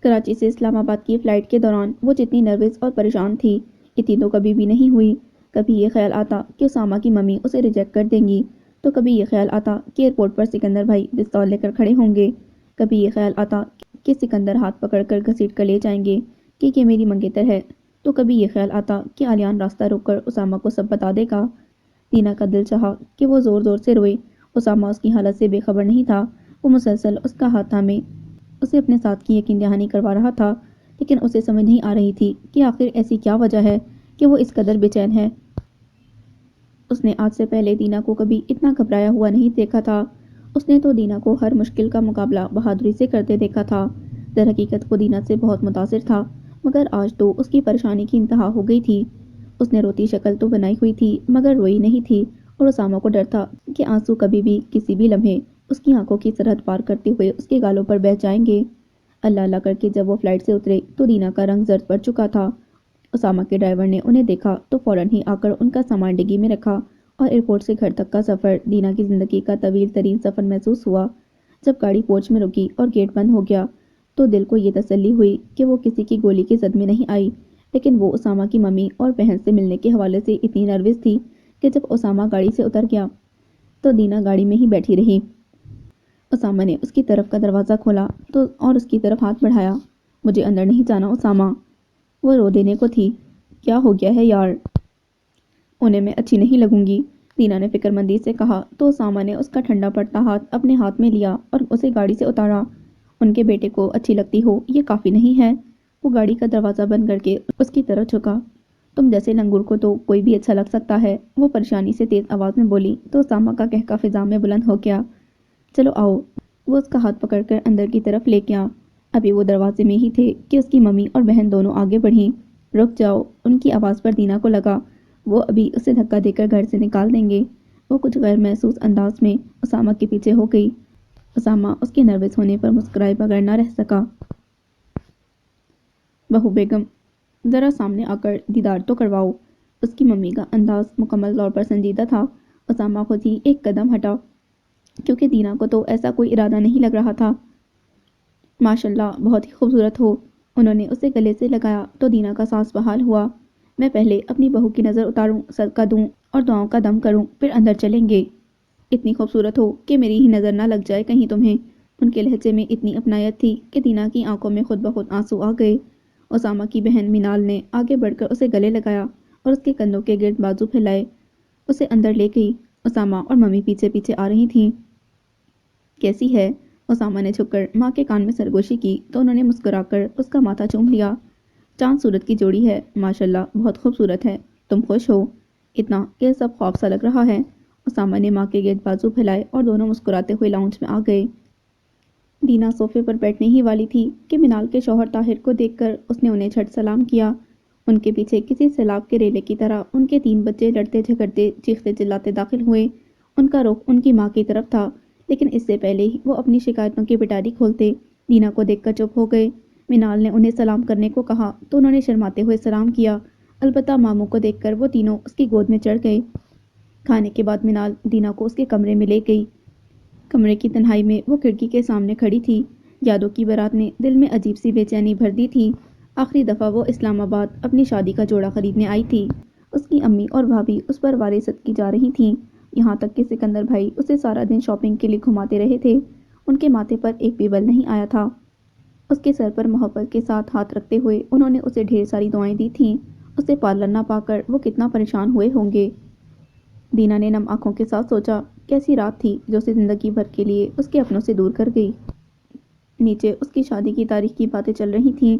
کراچی سے اسلام آباد کی فلائٹ کے دوران وہ جتنی نروس اور پریشان تھی اتنی تو کبھی بھی نہیں ہوئی۔ کبھی یہ خیال آتا کہ اسامہ کی ممی اسے ریجیکٹ کر دیں گی، تو کبھی یہ خیال آتا کہ ایئرپورٹ پر سکندر بھائی پستول لے کر کھڑے ہوں گے، کبھی یہ خیال آتا کہ سکندر ہاتھ پکڑ کر گھسیٹ کر لے جائیں گے کہ یہ میری منگیتر ہے، تو کبھی یہ خیال آتا کہ عالیان راستہ روک کر اسامہ کو سب بتا دے گا۔ دینا کا دل چاہا کہ وہ زور زور سے روئے۔ اسامہ اس کی حالت سے بے خبر نہیں تھا، وہ مسلسل اس کا ہاتھ تھامے اسے اپنے ساتھ کی یقین دہانی کروا رہا تھا، لیکن اسے سمجھ نہیں آ رہی تھی کہ آخر ایسی کیا وجہ ہے کہ وہ اس قدر بے چین ہے۔ اس نے آج سے پہلے دینا کو کبھی اتنا گھبرایا ہوا نہیں دیکھا تھا۔ اس نے تو دینا کو ہر مشکل کا مقابلہ بہادری سے کرتے دیکھا تھا۔ در حقیقت وہ دینا سے بہت متاثر تھا، مگر آج تو اس کی پریشانی کی انتہا ہو گئی تھی۔ اس نے روتی شکل تو بنائی ہوئی تھی مگر روئی نہیں تھی، اور اسامہ کو ڈر تھا کہ آنسو کبھی بھی کسی بھی لمحے اس کی آنکھوں کی سرحد پار کرتے ہوئے اس کے گالوں پر بہہ جائیں گے۔ اللہ اللہ کر کے جب وہ فلائٹ سے اترے تو دینا کا رنگ زرد پڑ چکا تھا۔ اسامہ کے ڈرائیور نے انہیں دیکھا تو فوراً ہی آ کر ان کا سامان ڈگی میں رکھا، اور ایئرپورٹ سے گھر تک کا سفر دینا کی زندگی کا طویل ترین سفر محسوس ہوا۔ جب گاڑی پورچ میں رکی اور گیٹ بند ہو گیا تو دل کو یہ تسلی ہوئی کہ وہ کسی کی گولی کی زد میں نہیں آئی، لیکن وہ اسامہ کی ممی اور بہن سے ملنے کے حوالے سے اتنی نروس تھی کہ جب اسامہ گاڑی سے اتر گیا تو دینا گاڑی میں ہی بیٹھی رہی۔ اسامہ نے اس کی طرف کا دروازہ کھولا تو اور اس کی طرف ہاتھ بڑھایا۔ مجھے اندر نہیں جانا اسامہ۔ وہ رو دینے کو تھی۔ کیا ہو گیا ہے یار؟ انہیں میں اچھی نہیں لگوں گی، دینا نے فکر مندی سے کہا تو اسامہ نے اس کا ٹھنڈا پڑتا ہاتھ اپنے ہاتھ میں لیا اور اسے گاڑی سے اتارا۔ ان کے بیٹے کو اچھی لگتی ہو یہ کافی نہیں ہے؟ وہ گاڑی کا دروازہ بند کر کے اس کی طرف جھکا۔ تم جیسے لنگور کو تو کوئی بھی اچھا لگ سکتا ہے، وہ پریشانی سے تیز آواز میں بولی تو اسامہ کا کہکا فضا میں بلند ہو گیا۔ چلو آؤ۔ وہ اس کا ہاتھ پکڑ کر اندر کی طرف لے گیا۔ ابھی وہ دروازے میں ہی تھے کہ اس کی ممی اور بہن دونوں آگے بڑھیں۔ رک جاؤ، ان کی آواز پر دینا کو لگا وہ ابھی اسے دھکا دے کر گھر سے نکال دیں گے۔ وہ کچھ غیر محسوس انداز میں اسامہ کے پیچھے ہو گئی۔ اسامہ اس کے نروس ہونے پر مسکرائے بغیر نہ رہ سکا۔ بہو بیگم، ذرا سامنے آ کر دیدار تو کرواؤ۔ اس کی ممی کا انداز مکمل طور پر سنجیدہ تھا۔ اسامہ خود ہی ایک قدم ہٹا کیونکہ دینا کو تو ایسا کوئی ارادہ نہیں لگ رہا تھا۔ ماشاءاللہ بہت ہی خوبصورت ہو۔ انہوں نے اسے گلے سے لگایا تو دینا کا سانس بحال ہوا۔ میں پہلے اپنی بہو کی نظر اتاروں، صدقہ دوں اور دعاؤں کا دم کروں، پھر اندر چلیں گے۔ اتنی خوبصورت ہو کہ میری ہی نظر نہ لگ جائے کہیں تمہیں۔ ان کے لہجے میں اتنی اپنائیت تھی کہ دینا کی آنکھوں میں خود بخود آنسو آ گئے۔ اسامہ کی بہن منال نے آگے بڑھ کر اسے گلے لگایا اور اس کے کندھوں کے گرد بازو پھیلائے اسے اندر لے گئی۔ اسامہ اور ممی پیچھے پیچھے آ رہی تھیں۔ کیسی ہے؟ اسامہ نے جھک کر ماں کے کان میں سرگوشی کی تو انہوں نے مسکرا کر اس کا ماتھا چوم لیا۔ چاند سورت کی جوڑی ہے، ماشاءاللہ بہت خوبصورت ہے۔ تم خوش ہو؟ اتنا کہ سب خواب سا لگ رہا ہے۔ اسامہ نے ماں کے گرد بازو پھیلائے اور دونوں مسکراتے ہوئے لاؤنج میں آ گئے۔ دینا صوفے پر بیٹھنے ہی والی تھی کہ منال کے شوہر طاہر کو دیکھ کر اس نے انہیں جھٹ سلام کیا۔ ان کے پیچھے کسی سیلاب کے ریلے کی طرح ان کے 3 بچے لڑتے جھگڑتے چیختے چلاتے داخل ہوئے۔ ان کا رخ ان کی ماں کی طرف تھا، لیکن اس سے پہلے ہی وہ اپنی شکایتوں کی پٹاری کھولتے دینا کو دیکھ کر چپ ہو گئے۔ منال نے انہیں سلام کرنے کو کہا تو انہوں نے شرماتے ہوئے سلام کیا، البتہ ماموں کو دیکھ کر وہ تینوں اس کی گود میں چڑھ گئے۔ کھانے کے بعد منال دینا کو اس کے کمرے میں لے گئی۔ کمرے کی تنہائی میں وہ کھڑکی کے سامنے کھڑی تھی۔ یادوں کی بارات نے دل میں عجیب سی بے چینی بھر دی تھی۔ آخری دفعہ وہ اسلام آباد اپنی شادی کا جوڑا خریدنے آئی تھی۔ اس کی امی اور بھابھی اس پر وارے صدقے جا رہی تھیں، یہاں تک کہ سکندر بھائی اسے سارا دن شاپنگ کے لیے گھماتے رہے تھے۔ ان کے ماتھے پر ایک بھی بل نہیں آیا تھا۔ اس کے سر پر محبت کے ساتھ ہاتھ رکھتے ہوئے انہوں نے اسے ڈھیر ساری دعائیں دی تھیں۔ اسے پارلر نہ پا کر وہ کتنا پریشان ہوئے ہوں گے۔ دینا نے نم آنکھوں کے ساتھ سوچا، کیسی رات تھی جو اسے زندگی بھر کے لیے اس کے اپنوں سے دور کر گئی۔ نیچے اس کی شادی کی تاریخ کی باتیں چل رہی تھیں۔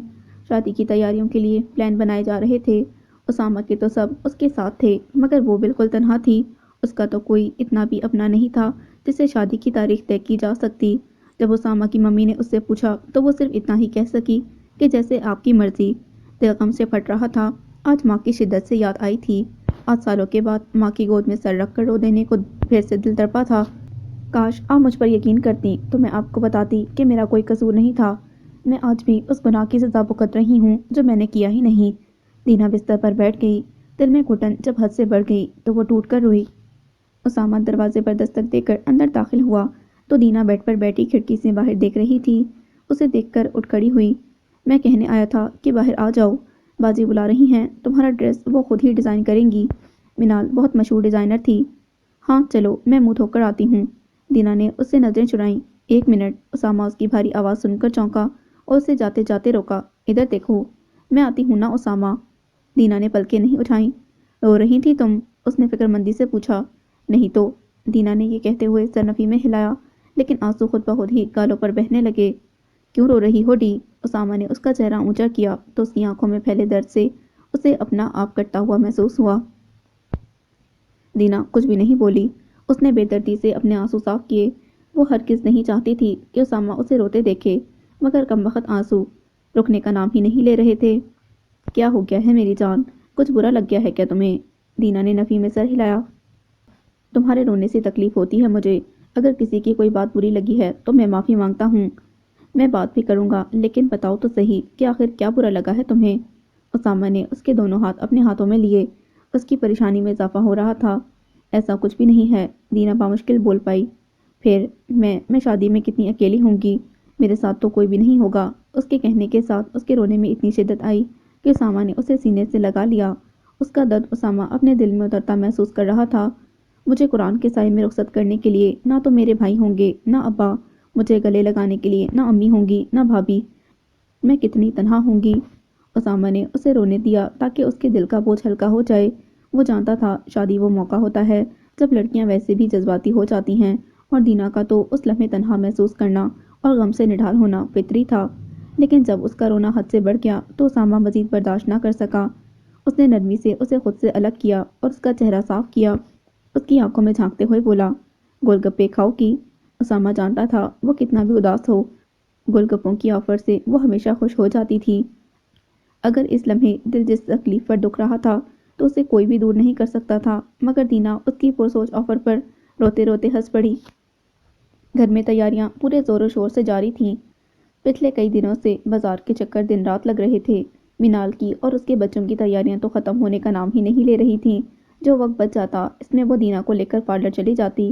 شادی کی تیاریوں کے لیے پلان بنائے جا رہے تھے۔ اسامہ کے تو سب اس کے ساتھ تھے مگر وہ بالکل تنہا تھی۔ اس کا تو کوئی اتنا بھی اپنا نہیں تھا جس سے شادی کی تاریخ طے کی جا سکتی۔ جب اسامہ کی ممی نے اس سے پوچھا تو وہ صرف اتنا ہی کہہ سکی کہ جیسے آپ کی مرضی۔ دل غم سے پھٹ رہا تھا۔ آج ماں کی شدت سے یاد آئی تھی۔ آج سالوں کے بعد ماں کی گود میں سر رکھ کر رو دینے کو پھر سے دل تڑپا تھا۔ کاش آپ مجھ پر یقین کرتی تو میں آپ کو بتاتی کہ میرا کوئی قصور نہیں تھا۔ میں آج بھی اس گناہ کی سزا بھگت رہی ہوں جو میں نے کیا ہی نہیں۔ دینا بستر پر بیٹھ گئی۔ دل میں گھٹن جب حد سے بڑھ گئی تو وہ ٹوٹ کر روئی۔ اسامہ دروازے پر دستک دے کر اندر داخل ہوا تو دینا بیڈ پر بیٹھی کھڑکی سے باہر دیکھ رہی تھی۔ اسے دیکھ کر اٹھ کھڑی ہوئی۔ میں کہنے آیا تھا کہ باہر آ جاؤ، باجی بلا رہی ہیں، تمہارا ڈریس وہ خود ہی ڈیزائن کریں گی۔ منال بہت مشہور ڈیزائنر تھی۔ ہاں چلو میں منہ دھو کر آتی ہوں۔ دینا نے اس سے نظریں چرائیں۔ ایک منٹ۔ اسامہ اس کی بھاری آواز سن کر چونکا اور اسے جاتے جاتے روکا۔ ادھر دیکھو، میں آتی ہوں نا اسامہ۔ دینا نے پلکیں نہیں اٹھائیں۔ رو رہی تھی تم؟ اس نے فکر مندی سے پوچھا۔ نہیں تو، دینا نے یہ کہتے ہوئے سر نفی میں ہلایا، لیکن آنسو خود بخود ہی گالوں پر بہنے لگے۔ کیوں رو رہی ہو ڈی؟ اسامہ نے اس کا چہرہ اونچا کیا تو اس کی آنکھوں میں پھیلے درد سے اسے اپنا آپ کٹتا ہوا محسوس ہوا۔ دینا کچھ بھی نہیں بولی۔ اس نے بے دردی سے اپنے آنسو صاف کیے۔ وہ ہرگز نہیں چاہتی تھی کہ اسامہ اسے روتے دیکھے، مگر کمبخت آنسو رکنے کا نام ہی نہیں لے رہے تھے۔ کیا ہو گیا ہے میری جان؟ کچھ برا لگ گیا ہے کیا تمہیں؟ دینا نے نفی میں سر ہلایا۔ تمہارے رونے سے تکلیف ہوتی ہے مجھے۔ اگر کسی کی کوئی بات بری لگی ہے تو میں معافی مانگتا ہوں۔ میں بات بھی کروں گا، لیکن بتاؤ تو صحیح کہ آخر کیا برا لگا ہے تمہیں؟ اسامہ نے اس کے دونوں ہاتھ اپنے ہاتھوں میں لیے۔ اس کی پریشانی میں اضافہ ہو رہا تھا۔ ایسا کچھ بھی نہیں ہے، دینا بامشکل بول پائی۔ پھر میں شادی میں کتنی اکیلی ہوں گی، میرے ساتھ تو کوئی بھی نہیں ہوگا۔ اس کے کہنے کے ساتھ اس کے رونے میں اتنی شدت آئی کہ اسامہ نے اسے سینے سے لگا لیا۔ اس کا درد اسامہ اپنے دل میں اترتا محسوس کر رہا تھا۔ مجھے قرآن کے سائے میں رخصت کرنے کے لیے نہ تو میرے بھائی ہوں گے نہ ابا، مجھے گلے لگانے کے لیے نہ امی ہوں گی نہ بھابھی، میں کتنی تنہا ہوں گی۔ اسامہ نے اسے رونے دیا تاکہ اس کے دل کا بوجھ ہلکا ہو جائے۔ وہ جانتا تھا شادی وہ موقع ہوتا ہے جب لڑکیاں ویسے بھی جذباتی ہو جاتی ہیں، اور دینا کا تو اس لمحے تنہا محسوس کرنا اور غم سے نڈھال ہونا فطری تھا۔ لیکن جب اس کا رونا حد سے بڑھ گیا تو اسامہ مزید برداشت نہ کر سکا۔ اس نے نرمی سے اسے خود سے الگ کیا اور اس کا چہرہ صاف کیا۔ اس کی آنکھوں میں جھانکتے ہوئے بولا، گول گپے کھاؤ کی؟ اسامہ جانتا تھا وہ کتنا بھی اداس ہو، گول گپوں کی آفر سے وہ ہمیشہ خوش ہو جاتی تھی۔ اگر اس لمحے دل جس تکلیف پر دکھ رہا تھا تو اسے کوئی بھی دور نہیں کر سکتا تھا، مگر دینا اس کی پرسوچ آفر پر روتے روتے ہنس پڑی۔ گھر میں تیاریاں پورے زور و شور سے جاری تھیں۔ پچھلے کئی دنوں سے بازار کے چکر دن رات لگ رہے تھے۔ منال کی اور اس کے بچوں کی تیاریاں تو ختم ہونے کا نام ہی نہیں لے رہی تھیں۔ جو وقت بچ جاتا اس میں وہ دینا کو لے کر پارلر چلی جاتی۔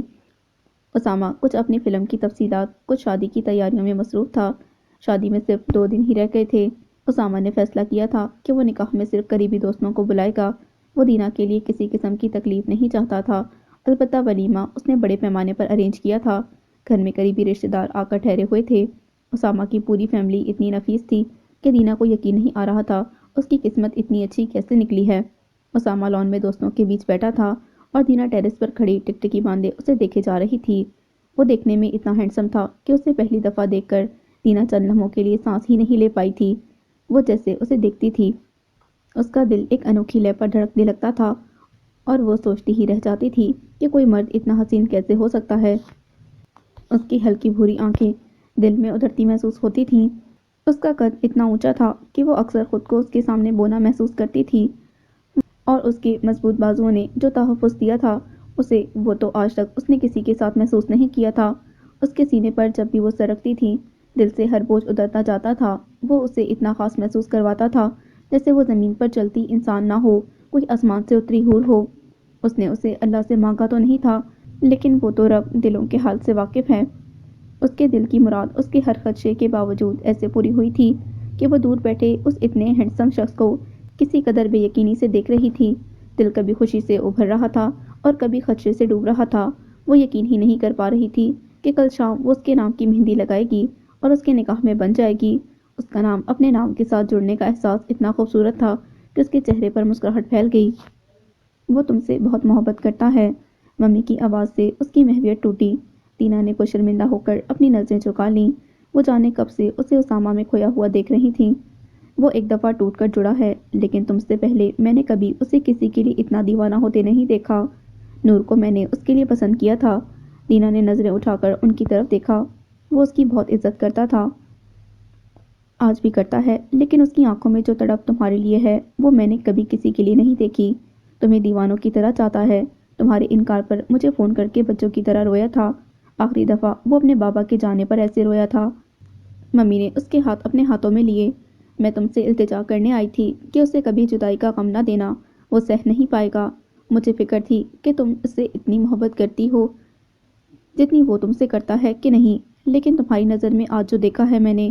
اسامہ کچھ اپنی فلم کی تفصیلات، کچھ شادی کی تیاریوں میں مصروف تھا۔ شادی میں صرف 2 دن ہی رہ گئے تھے۔ اسامہ نے فیصلہ کیا تھا کہ وہ نکاح میں صرف قریبی دوستوں کو بلائے گا۔ وہ دینا کے لیے کسی قسم کی تکلیف نہیں چاہتا تھا۔ البتہ ولیمہ اس نے بڑے پیمانے پر ارینج کیا تھا۔ گھر میں قریبی رشتہ دار آ کر ٹھہرے ہوئے تھے۔ اسامہ کی پوری فیملی اتنی نفیس تھی کہ دینا کو یقین نہیں آ رہا تھا اس کی قسمت اتنی اچھی کیسے نکلی ہے۔ اسامہ لان میں دوستوں کے بیچ بیٹھا تھا اور دینا ٹیرس پر کھڑی ٹکٹکی باندھے اسے دیکھے جا رہی تھی۔ وہ دیکھنے میں اتنا ہینڈسم تھا کہ اسے پہلی دفعہ دیکھ کر دینا چند لمحوں کے لیے سانس ہی نہیں لے پائی تھی۔ وہ جیسے اسے دیکھتی تھی اس کا دل ایک انوکھی لے پر دھڑکنے لگتا تھا، اور وہ سوچتی ہی رہ جاتی تھی کہ کوئی مرد اتنا حسین کیسے ہو سکتا ہے۔ اس کی ہلکی بھوری آنکھیں دل میں ادھرتی محسوس ہوتی تھیں۔ اس کا قد اتنا اونچا تھا کہ وہ اکثر خود کو اس کے سامنے بونا محسوس کرتی تھی، اور اس کے مضبوط بازوؤں نے جو تحفظ دیا تھا اسے وہ تو آج تک اس نے کسی کے ساتھ محسوس نہیں کیا تھا۔ اس کے سینے پر جب بھی وہ سرکتی تھی دل سے ہر بوجھ اترتا جاتا تھا۔ وہ اسے اتنا خاص محسوس کرواتا تھا جیسے وہ زمین پر چلتی انسان نہ ہو، کوئی آسمان سے اتری حور ہو۔ اس نے اسے اللہ سے مانگا تو نہیں تھا، لیکن وہ تو رب دلوں کے حال سے واقف ہے۔ اس کے دل کی مراد اس کے ہر خدشے کے باوجود ایسے پوری ہوئی تھی کہ وہ دور بیٹھے اس اتنے ہینڈسم شخص کو کسی قدر بے یقینی سے دیکھ رہی تھی۔ دل کبھی خوشی سے ابھر رہا تھا اور کبھی خدشے سے ڈوب رہا تھا۔ وہ یقین ہی نہیں کر پا رہی تھی کہ کل شام وہ اس کے نام کی مہندی لگائے گی اور اس کے نکاح میں بن جائے گی۔ اس کا نام اپنے نام کے ساتھ جڑنے کا احساس اتنا خوبصورت تھا کہ اس کے چہرے پر مسکراہٹ پھیل گئی۔ وہ تم سے بہت محبت کرتا ہے، ممی کی آواز سے اس کی محویت ٹوٹی۔ دینا نے کچھ شرمندہ ہو کر اپنی نظریں جھکا لیں۔ وہ جانے کب سے اسے اسامہ میں کھویا ہوا دیکھ رہی تھیں۔ وہ ایک دفعہ ٹوٹ کر جڑا ہے، لیکن تم سے پہلے میں نے کبھی اسے کسی کے لیے اتنا دیوانہ ہوتے نہیں دیکھا۔ نور کو میں نے اس کے لیے پسند کیا تھا۔ دینا نے نظریں اٹھا کر ان کی طرف دیکھا۔ وہ اس کی بہت عزت کرتا تھا، آج بھی کرتا ہے، لیکن اس کی آنکھوں میں جو تڑپ تمہارے لیے ہے وہ میں نے کبھی کسی کے لیے نہیں دیکھی۔ تمہیں دیوانوں کی طرح چاہتا ہے۔ تمہارے انکار پر مجھے فون کر کے بچوں کی طرح رویا تھا۔ آخری دفعہ وہ اپنے بابا کے جانے پر ایسے رویا تھا۔ ممی نے اس کے ہاتھ اپنے ہاتھوں میں لیے۔ میں تم سے التجا کرنے آئی تھی کہ اسے کبھی جدائی کا غم نہ دینا، وہ سہ نہیں پائے گا۔ مجھے فکر تھی کہ تم اس سے اتنی محبت کرتی ہو جتنی وہ تم سے کرتا ہے کہ نہیں، لیکن تمہاری نظر میں آج جو دیکھا ہے میں نے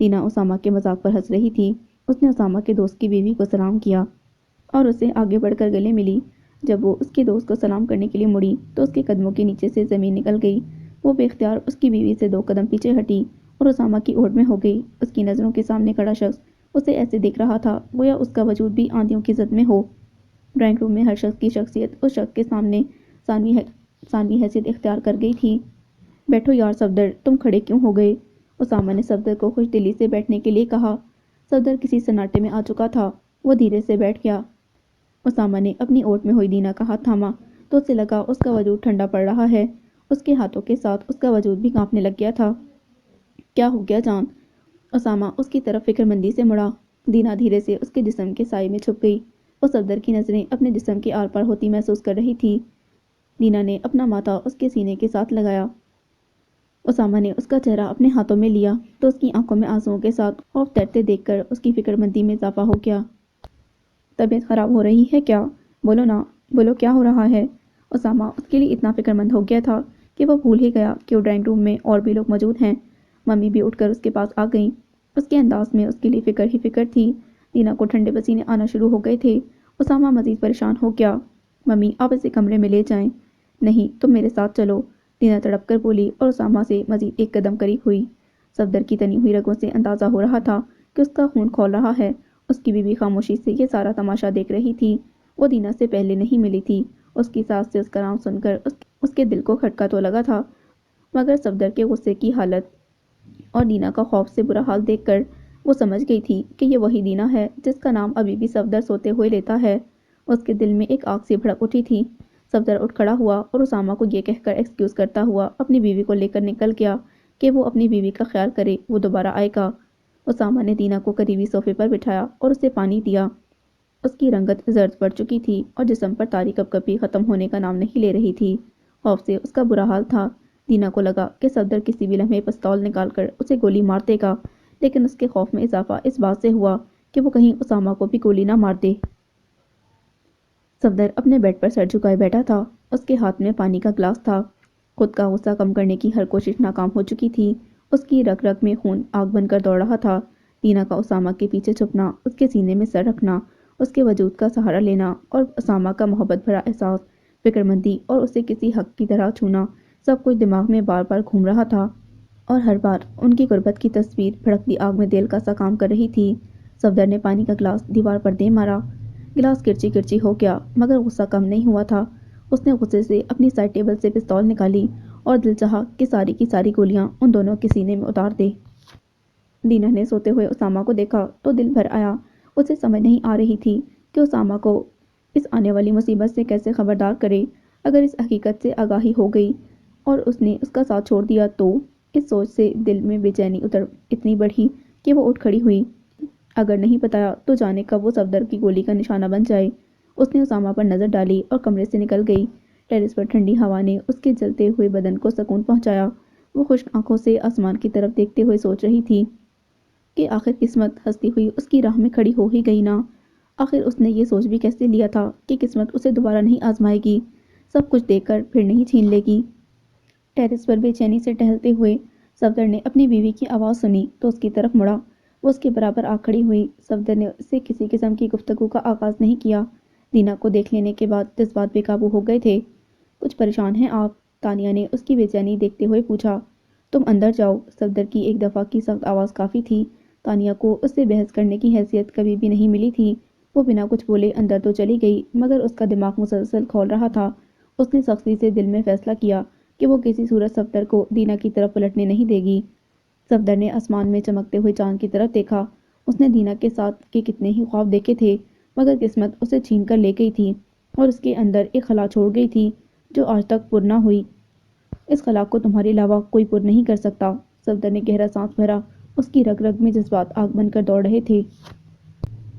دینا اسامہ کے مذاق پر ہنس رہی تھی۔ اس نے اسامہ کے دوست کی بیوی کو سلام کیا اور اسے آگے بڑھ کر گلے ملی۔ جب وہ اس کے دوست کو سلام کرنے کے لیے مڑی تو اس کے قدموں کے نیچے سے زمین نکل گئی۔ وہ بے اختیار اس کی بیوی سے 2 قدم پیچھے ہٹی اور اسامہ کی اوٹ میں ہو گئی۔ اس کی نظروں کے سامنے کھڑا شخص اسے ایسے دیکھ رہا تھا گویا اس کا وجود بھی آندھیوں کی زد میں ہو۔ ڈرائنگ روم میں ہر شخص کی شخصیت اس شخص کے سامنے ثانوی حیثیت اختیار کر گئی تھی۔ بیٹھو یار صفدر، تم کھڑے کیوں ہو گئے؟ اسامہ نے صفدر کو خوش دلی سے بیٹھنے کے لیے کہا۔ صفدر کسی سناٹے میں آ چکا تھا۔ وہ دھیرے سے بیٹھ گیا۔ اسامہ نے اپنی اوٹ میں ہوئی دینا کا ہاتھ تھاما تو اسے لگا اس کا وجود ٹھنڈا پڑ رہا ہے۔ اس کے ہاتھوں کے ساتھ اس کا وجود بھی کانپنے لگ گیا تھا۔ کیا ہو گیا جان؟ اسامہ اس کی طرف فکر مندی سے مڑا۔ دینا دھیرے سے اس کے جسم کے سائے میں چھپ گئی۔ وہ صفدر کی نظریں اپنے جسم کے آر پار ہوتی محسوس کر رہی تھی۔ دینا نے اپنا ماتھا اس کے سینے کے ساتھ لگایا۔ اسامہ نے اس کا چہرہ اپنے ہاتھوں میں لیا تو اس کی آنکھوں میں آنسوؤں کے ساتھ خوف تیرتے دیکھ کر اس کی فکر مندی میں اضافہ ہو گیا۔ طبیعت خراب ہو رہی ہے کیا؟ بولو نا، بولو کیا ہو رہا ہے؟ اسامہ اس کے لیے اتنا فکر مند ہو گیا تھا کہ وہ بھول ہی گیا کہ وہ ڈرائنگ روم میں اور بھی لوگ موجود ہیں۔ ممی بھی اٹھ کر اس کے پاس آ گئیں۔ اس کے انداز میں اس کے لیے فکر ہی فکر تھی۔ دینا کو ٹھنڈے پسینے آنا شروع ہو گئے تھے۔ اسامہ مزید پریشان ہو گیا۔ ممی آپ اسے کمرے میں لے جائیں۔ نہیں، تم میرے ساتھ چلو، دینا تڑپ کر بولی اور اسامہ سے مزید 1 قدم قریب ہوئی۔ صفدر کی تنی ہوئی رگوں سے اندازہ ہو رہا تھا کہ اس کا خون کھول رہا ہے۔ اس کی بیوی خاموشی سے یہ سارا تماشا دیکھ رہی تھی۔ وہ دینا سے پہلے نہیں ملی تھی۔ اس کی ساس سے اس کا نام سن کر اس کے دل کو کھٹکا تو لگا تھا، مگر صفدر کے غصے کی حالت اور دینا کا خوف سے برا حال دیکھ کر وہ سمجھ گئی تھی کہ یہ وہی دینا ہے جس کا نام ابھی بھی صفدر سوتے ہوئے لیتا ہے۔ اس کے دل میں ایک آگ سی بھڑک اٹھی تھی۔ صفدر اٹھ کھڑا ہوا اور اسامہ کو یہ کہہ کر ایکسکیوز کرتا ہوا اپنی بیوی کو لے کر نکل گیا کہ وہ اپنی بیوی کا خیال کرے، وہ دوبارہ آئے گا۔ اسامہ نے دینا کو قریبی صوفے پر بٹھایا اور اسے پانی دیا۔ اس کی رنگت زرد پڑ چکی تھی اور جسم پر تاری کپکپی ختم ہونے کا نام نہیں لے رہی تھی۔ خوف سے اس کا برا حال تھا۔ دینا کو لگا کہ صفدر کسی بھی لمحے پستول نکال کر اسے گولی مار دے گا، لیکن اس کے خوف میں اضافہ اس بات سے ہوا کہ وہ کہیں اسامہ کو بھی گولی نہ مار دے۔ صفدر اپنے بیڈ پر سر جھکائے بیٹھا تھا۔ اس کے ہاتھ میں پانی کا گلاس تھا۔ خود کا غصہ کم کرنے کی ہر کوشش ناکام ہو چکی تھی۔ اس کی رگ رگ میں خون آگ بن کر دوڑ رہا تھا۔ دینا کا اسامہ کے پیچھے چھپنا، اس کے سینے میں سر رکھنا، اس کے وجود کا سہارا لینا اور اسامہ کا محبت بھرا احساس، فکر مندی اور اسے کسی حق کی طرح چھونا، سب کچھ دماغ میں بار بار گھوم رہا تھا اور ہر بار ان کی غربت کی تصویر بھڑکتی آگ میں دل کا سا کام کر رہی تھی۔ صفدر نے پانی کا گلاس دیوار پر دے مارا۔ گلاس کرچی کرچی ہو گیا، مگر غصہ کم نہیں ہوا تھا۔ اس نے غصے سے اپنی سائڈ ٹیبل سے پستول نکالی اور دل چاہا کہ ساری کی ساری گولیاں ان دونوں کے سینے میں اتار دے۔ دینا نے سوتے ہوئے اسامہ کو دیکھا تو دل بھر آیا۔ اسے سمجھ نہیں آ رہی تھی کہ اسامہ کو اس آنے والی مصیبت سے کیسے خبردار کرے۔ اگر اس حقیقت سے آگاہی ہو گئی اور اس نے اس کا ساتھ چھوڑ دیا تو اس سوچ سے دل میں بے چینی اتنی بڑھی کہ وہ اٹھ کھڑی ہوئی۔ اگر نہیں بتایا تو جانے کب وہ صفدر کی گولی کا نشانہ بن جائے۔ اس نے اسامہ پر نظر ڈالی اور کمرے سے نکل گئی۔ ٹیرس پر ٹھنڈی ہوا نے اس کے جلتے ہوئے بدن کو سکون پہنچایا۔ وہ خشک آنکھوں سے آسمان کی طرف دیکھتے ہوئے سوچ رہی تھی کہ آخر قسمت ہنستی ہوئی اس کی راہ میں کھڑی ہو ہی گئی نا۔ آخر اس نے یہ سوچ بھی کیسے لیا تھا کہ قسمت اسے دوبارہ نہیں آزمائے گی، سب کچھ دیکھ کر پھر نہیں چھین لے گی۔ ٹیرس پر بے چینی سے ٹہلتے ہوئے صفدر نے اپنی بیوی کی آواز سنی تو اس کی طرف مڑا۔ وہ اس کے برابر آ کھڑی ہوئی۔ صفدر نے اس سے کسی قسم کی گفتگو کا آغاز نہیں کیا۔ دینا کو دیکھ لینے کے بعد جذبات بے قابو ہو گئے تھے۔ کچھ پریشان ہیں آپ؟ تانیہ نے اس کی بے چینی دیکھتے ہوئے پوچھا۔ تم اندر جاؤ۔ صفدر کی ایک دفعہ کی سخت آواز کافی تھی۔ تانیہ کو اس سے بحث کرنے کی حیثیت کبھی بھی نہیں ملی تھی۔ وہ بنا کچھ بولے اندر تو چلی گئی، مگر اس کا دماغ مسلسل کھول رہا تھا۔ اس نے سختی سے دل میں فیصلہ کیا کہ وہ کسی صورت صفدر کو دینا کی طرف پلٹنے نہیں دے گی۔ صفدر نے آسمان میں چمکتے ہوئے چاند کی طرف دیکھا۔ اس نے دینا کے ساتھ کے کتنے ہی خواب دیکھے تھے، مگر قسمت اسے چھین کر لے گئی تھی اور اس کے اندر ایک خلا چھوڑ گئی تھی جو آج تک پر نہ ہوئی۔ اس خلا کو تمہارے علاوہ کوئی پر نہیں کر سکتا۔ صفدر نے گہرا سانس بھرا۔ اس کی رگ رگ میں جذبات آگ بن کر دوڑ رہے تھے۔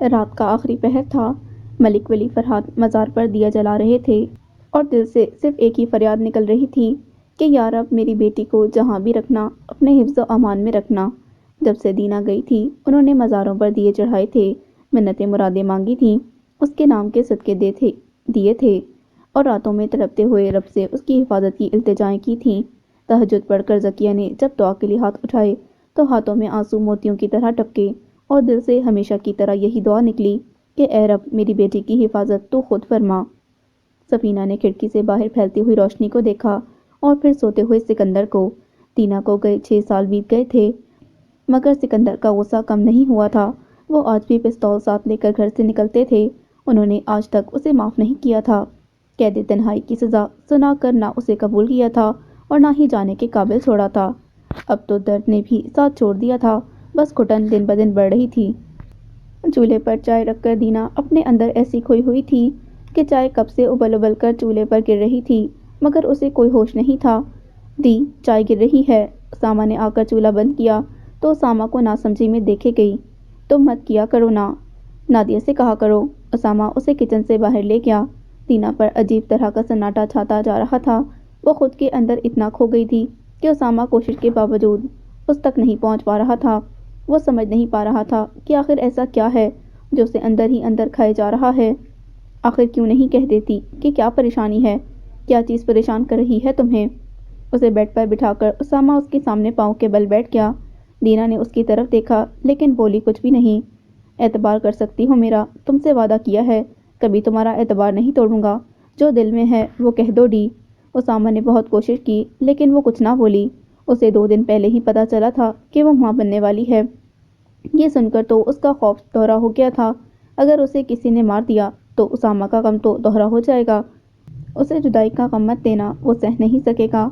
رات کا آخری پہر تھا۔ ملک ولی فرہاد مزار پر دیا جلا رہے تھے اور دل سے صرف ایک ہی فریاد نکل رہی تھی کہ یا رب میری بیٹی کو جہاں بھی رکھنا اپنے حفظ و امان میں رکھنا۔ جب سے دینا گئی تھی انہوں نے مزاروں پر دیے چڑھائے تھے، منتیں مرادیں مانگی تھیں، اس کے نام کے صدقے دیے تھے اور راتوں میں تڑپتے ہوئے رب سے اس کی حفاظت کی التجائیں کی تھیں۔ تہجد پڑھ کر زکیہ نے جب دعا کے لیے ہاتھ اٹھائے تو ہاتھوں میں آنسو موتیوں کی طرح ٹپکے اور دل سے ہمیشہ کی طرح یہی دعا نکلی کہ اے رب میری بیٹی کی حفاظت تو خود فرما۔ سفینہ نے کھڑکی سے باہر پھیلتی ہوئی روشنی کو دیکھا اور پھر سوتے ہوئے سکندر کو۔ دینا کو گئے 6 سال بیت گئے تھے مگر سکندر کا غصہ کم نہیں ہوا تھا۔ وہ آج بھی پستول ساتھ لے کر گھر سے نکلتے تھے۔ انہوں نے آج تک اسے معاف نہیں کیا تھا۔ قید تنہائی کی سزا سنا کر نہ اسے قبول کیا تھا اور نہ ہی جانے کے قابل چھوڑا تھا۔ اب تو درد نے بھی ساتھ چھوڑ دیا تھا، بس گھٹن دن بدن بڑھ رہی تھی۔ چولہے پر چائے رکھ کر دینا اپنے اندر ایسی کھوئی ہوئی تھی کہ چائے کپ سے ابل ابل کر چولہے پر گر رہی تھی مگر اسے کوئی ہوش نہیں تھا۔ دی چائے گر رہی ہے۔ اسامہ نے آ کر چولہا بند کیا تو اسامہ کو ناسمجھی میں دیکھے گئی۔ تم مت کیا کرو نا، نادیہ سے کہا کرو۔ اسامہ اسے کچن سے باہر لے گیا۔ دینا پر عجیب طرح کا سناٹا چھاتا جا رہا تھا۔ وہ خود کے اندر اتنا کھو گئی تھی کہ اسامہ کوشش کے باوجود اس تک نہیں پہنچ پا رہا تھا۔ وہ سمجھ نہیں پا رہا تھا کہ آخر ایسا کیا ہے جو اسے اندر ہی اندر کھائے جا رہا ہے۔ آخر کیوں نہیں کہہ دیتی کہ کیا پریشانی ہے، کیا چیز پریشان کر رہی ہے تمہیں؟ اسے بیڈ پر بٹھا کر اسامہ اس کے سامنے پاؤں کے بل بیٹھ گیا۔ دینا نے اس کی طرف دیکھا لیکن بولی کچھ بھی نہیں۔ اعتبار کر سکتی ہو میرا، تم سے وعدہ کیا ہے کبھی تمہارا اعتبار نہیں توڑوں گا، جو دل میں ہے وہ کہہ دو ڈی۔ اسامہ نے بہت کوشش کی لیکن وہ کچھ نہ بولی۔ اسے 2 دن پہلے ہی پتہ چلا تھا کہ وہ ماں بننے والی ہے۔ یہ سن کر تو اس کا خوف دوہرا ہو گیا تھا۔ اگر اسے کسی نے مار دیا تو اسامہ کا غم تو دوہرا ہو جائے گا۔ اسے جدائی کا غم مت دینا، وہ سہ نہیں سکے گا۔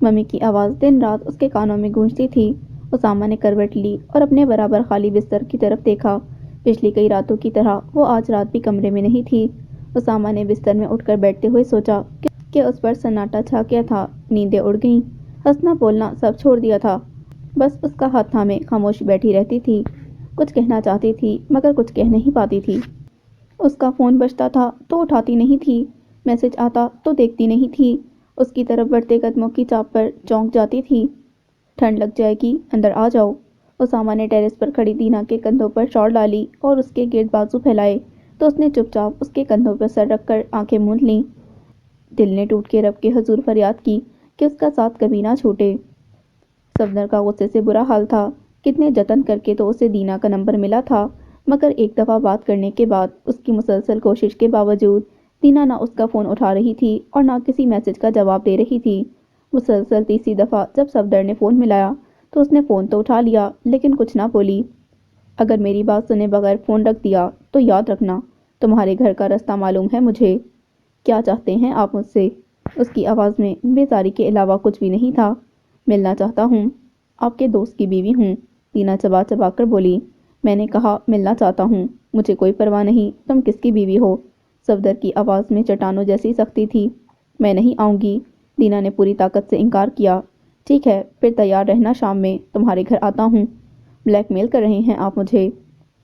ممی کی آواز دن رات اس کے کانوں میں گونجتی تھی۔ اسامہ نے کروٹ لی اور اپنے برابر خالی بستر کی طرف دیکھا۔ پچھلی کئی راتوں کی طرح وہ آج رات بھی کمرے میں نہیں تھی۔ اسامہ نے بستر میں اٹھ کر بیٹھتے ہوئے سوچا کہ اس پر سناٹا چھا گیا تھا، نیندیں اڑ گئیں، ہنسنا بولنا سب چھوڑ دیا تھا۔ بس اس کا ہاتھ تھامے خاموش بیٹھی رہتی تھی۔ کچھ کہنا چاہتی تھی مگر کچھ کہہ نہیں پاتی تھی۔ اس کا فون بجتا تھا تو اٹھاتی نہیں تھی، میسج آتا تو دیکھتی نہیں تھی۔ اس کی طرف بڑھتے قدموں کی چاپ پر چونک جاتی تھی۔ ٹھنڈ لگ جائے گی، اندر آ جاؤ۔ اسامہ نے ٹیرس پر کھڑی دینا کے کندھوں پر شال ڈالی اور اس کے گرد بازو پھیلائے تو اس نے چپ چاپ اس کے کندھوں پر سر رکھ کر آنکھیں موند لیں۔ دل نے ٹوٹ کے رب کے حضور فریاد کی کہ اس کا ساتھ کبھی نہ چھوٹے۔ صفدر کا غصے سے برا حال تھا۔ کتنے جتن کر کے تو اسے دینا کا نمبر ملا تھا مگر ایک دفعہ بات کرنے کے بعد اس کی مسلسل کوشش کے باوجود دینا نہ اس کا فون اٹھا رہی تھی اور نہ کسی میسج کا جواب دے رہی تھی۔ مسلسل تیسری دفعہ جب صفدر نے فون ملایا تو اس نے فون تو اٹھا لیا لیکن کچھ نہ بولی۔ اگر میری بات سنے بغیر فون رکھ دیا تو یاد رکھنا، تمہارے گھر کا رستہ معلوم ہے مجھے۔ کیا چاہتے ہیں آپ مجھ سے؟ اس کی آواز میں بیزاری کے علاوہ کچھ بھی نہیں تھا۔ ملنا چاہتا ہوں، آپ کے دوست کی بیوی ہوں، دینا چبا چبا کر بولی۔ میں نے کہا ملنا چاہتا ہوں، مجھے کوئی پرواہ نہیں تم کس کی بیوی ہو۔ صفدر کی آواز میں چٹانوں جیسی سختی تھی۔ میں نہیں آؤں گی، دینا نے پوری طاقت سے انکار کیا۔ ٹھیک ہے پھر تیار رہنا، شام میں تمہارے گھر آتا ہوں۔ بلیک میل کر رہے ہیں آپ مجھے؟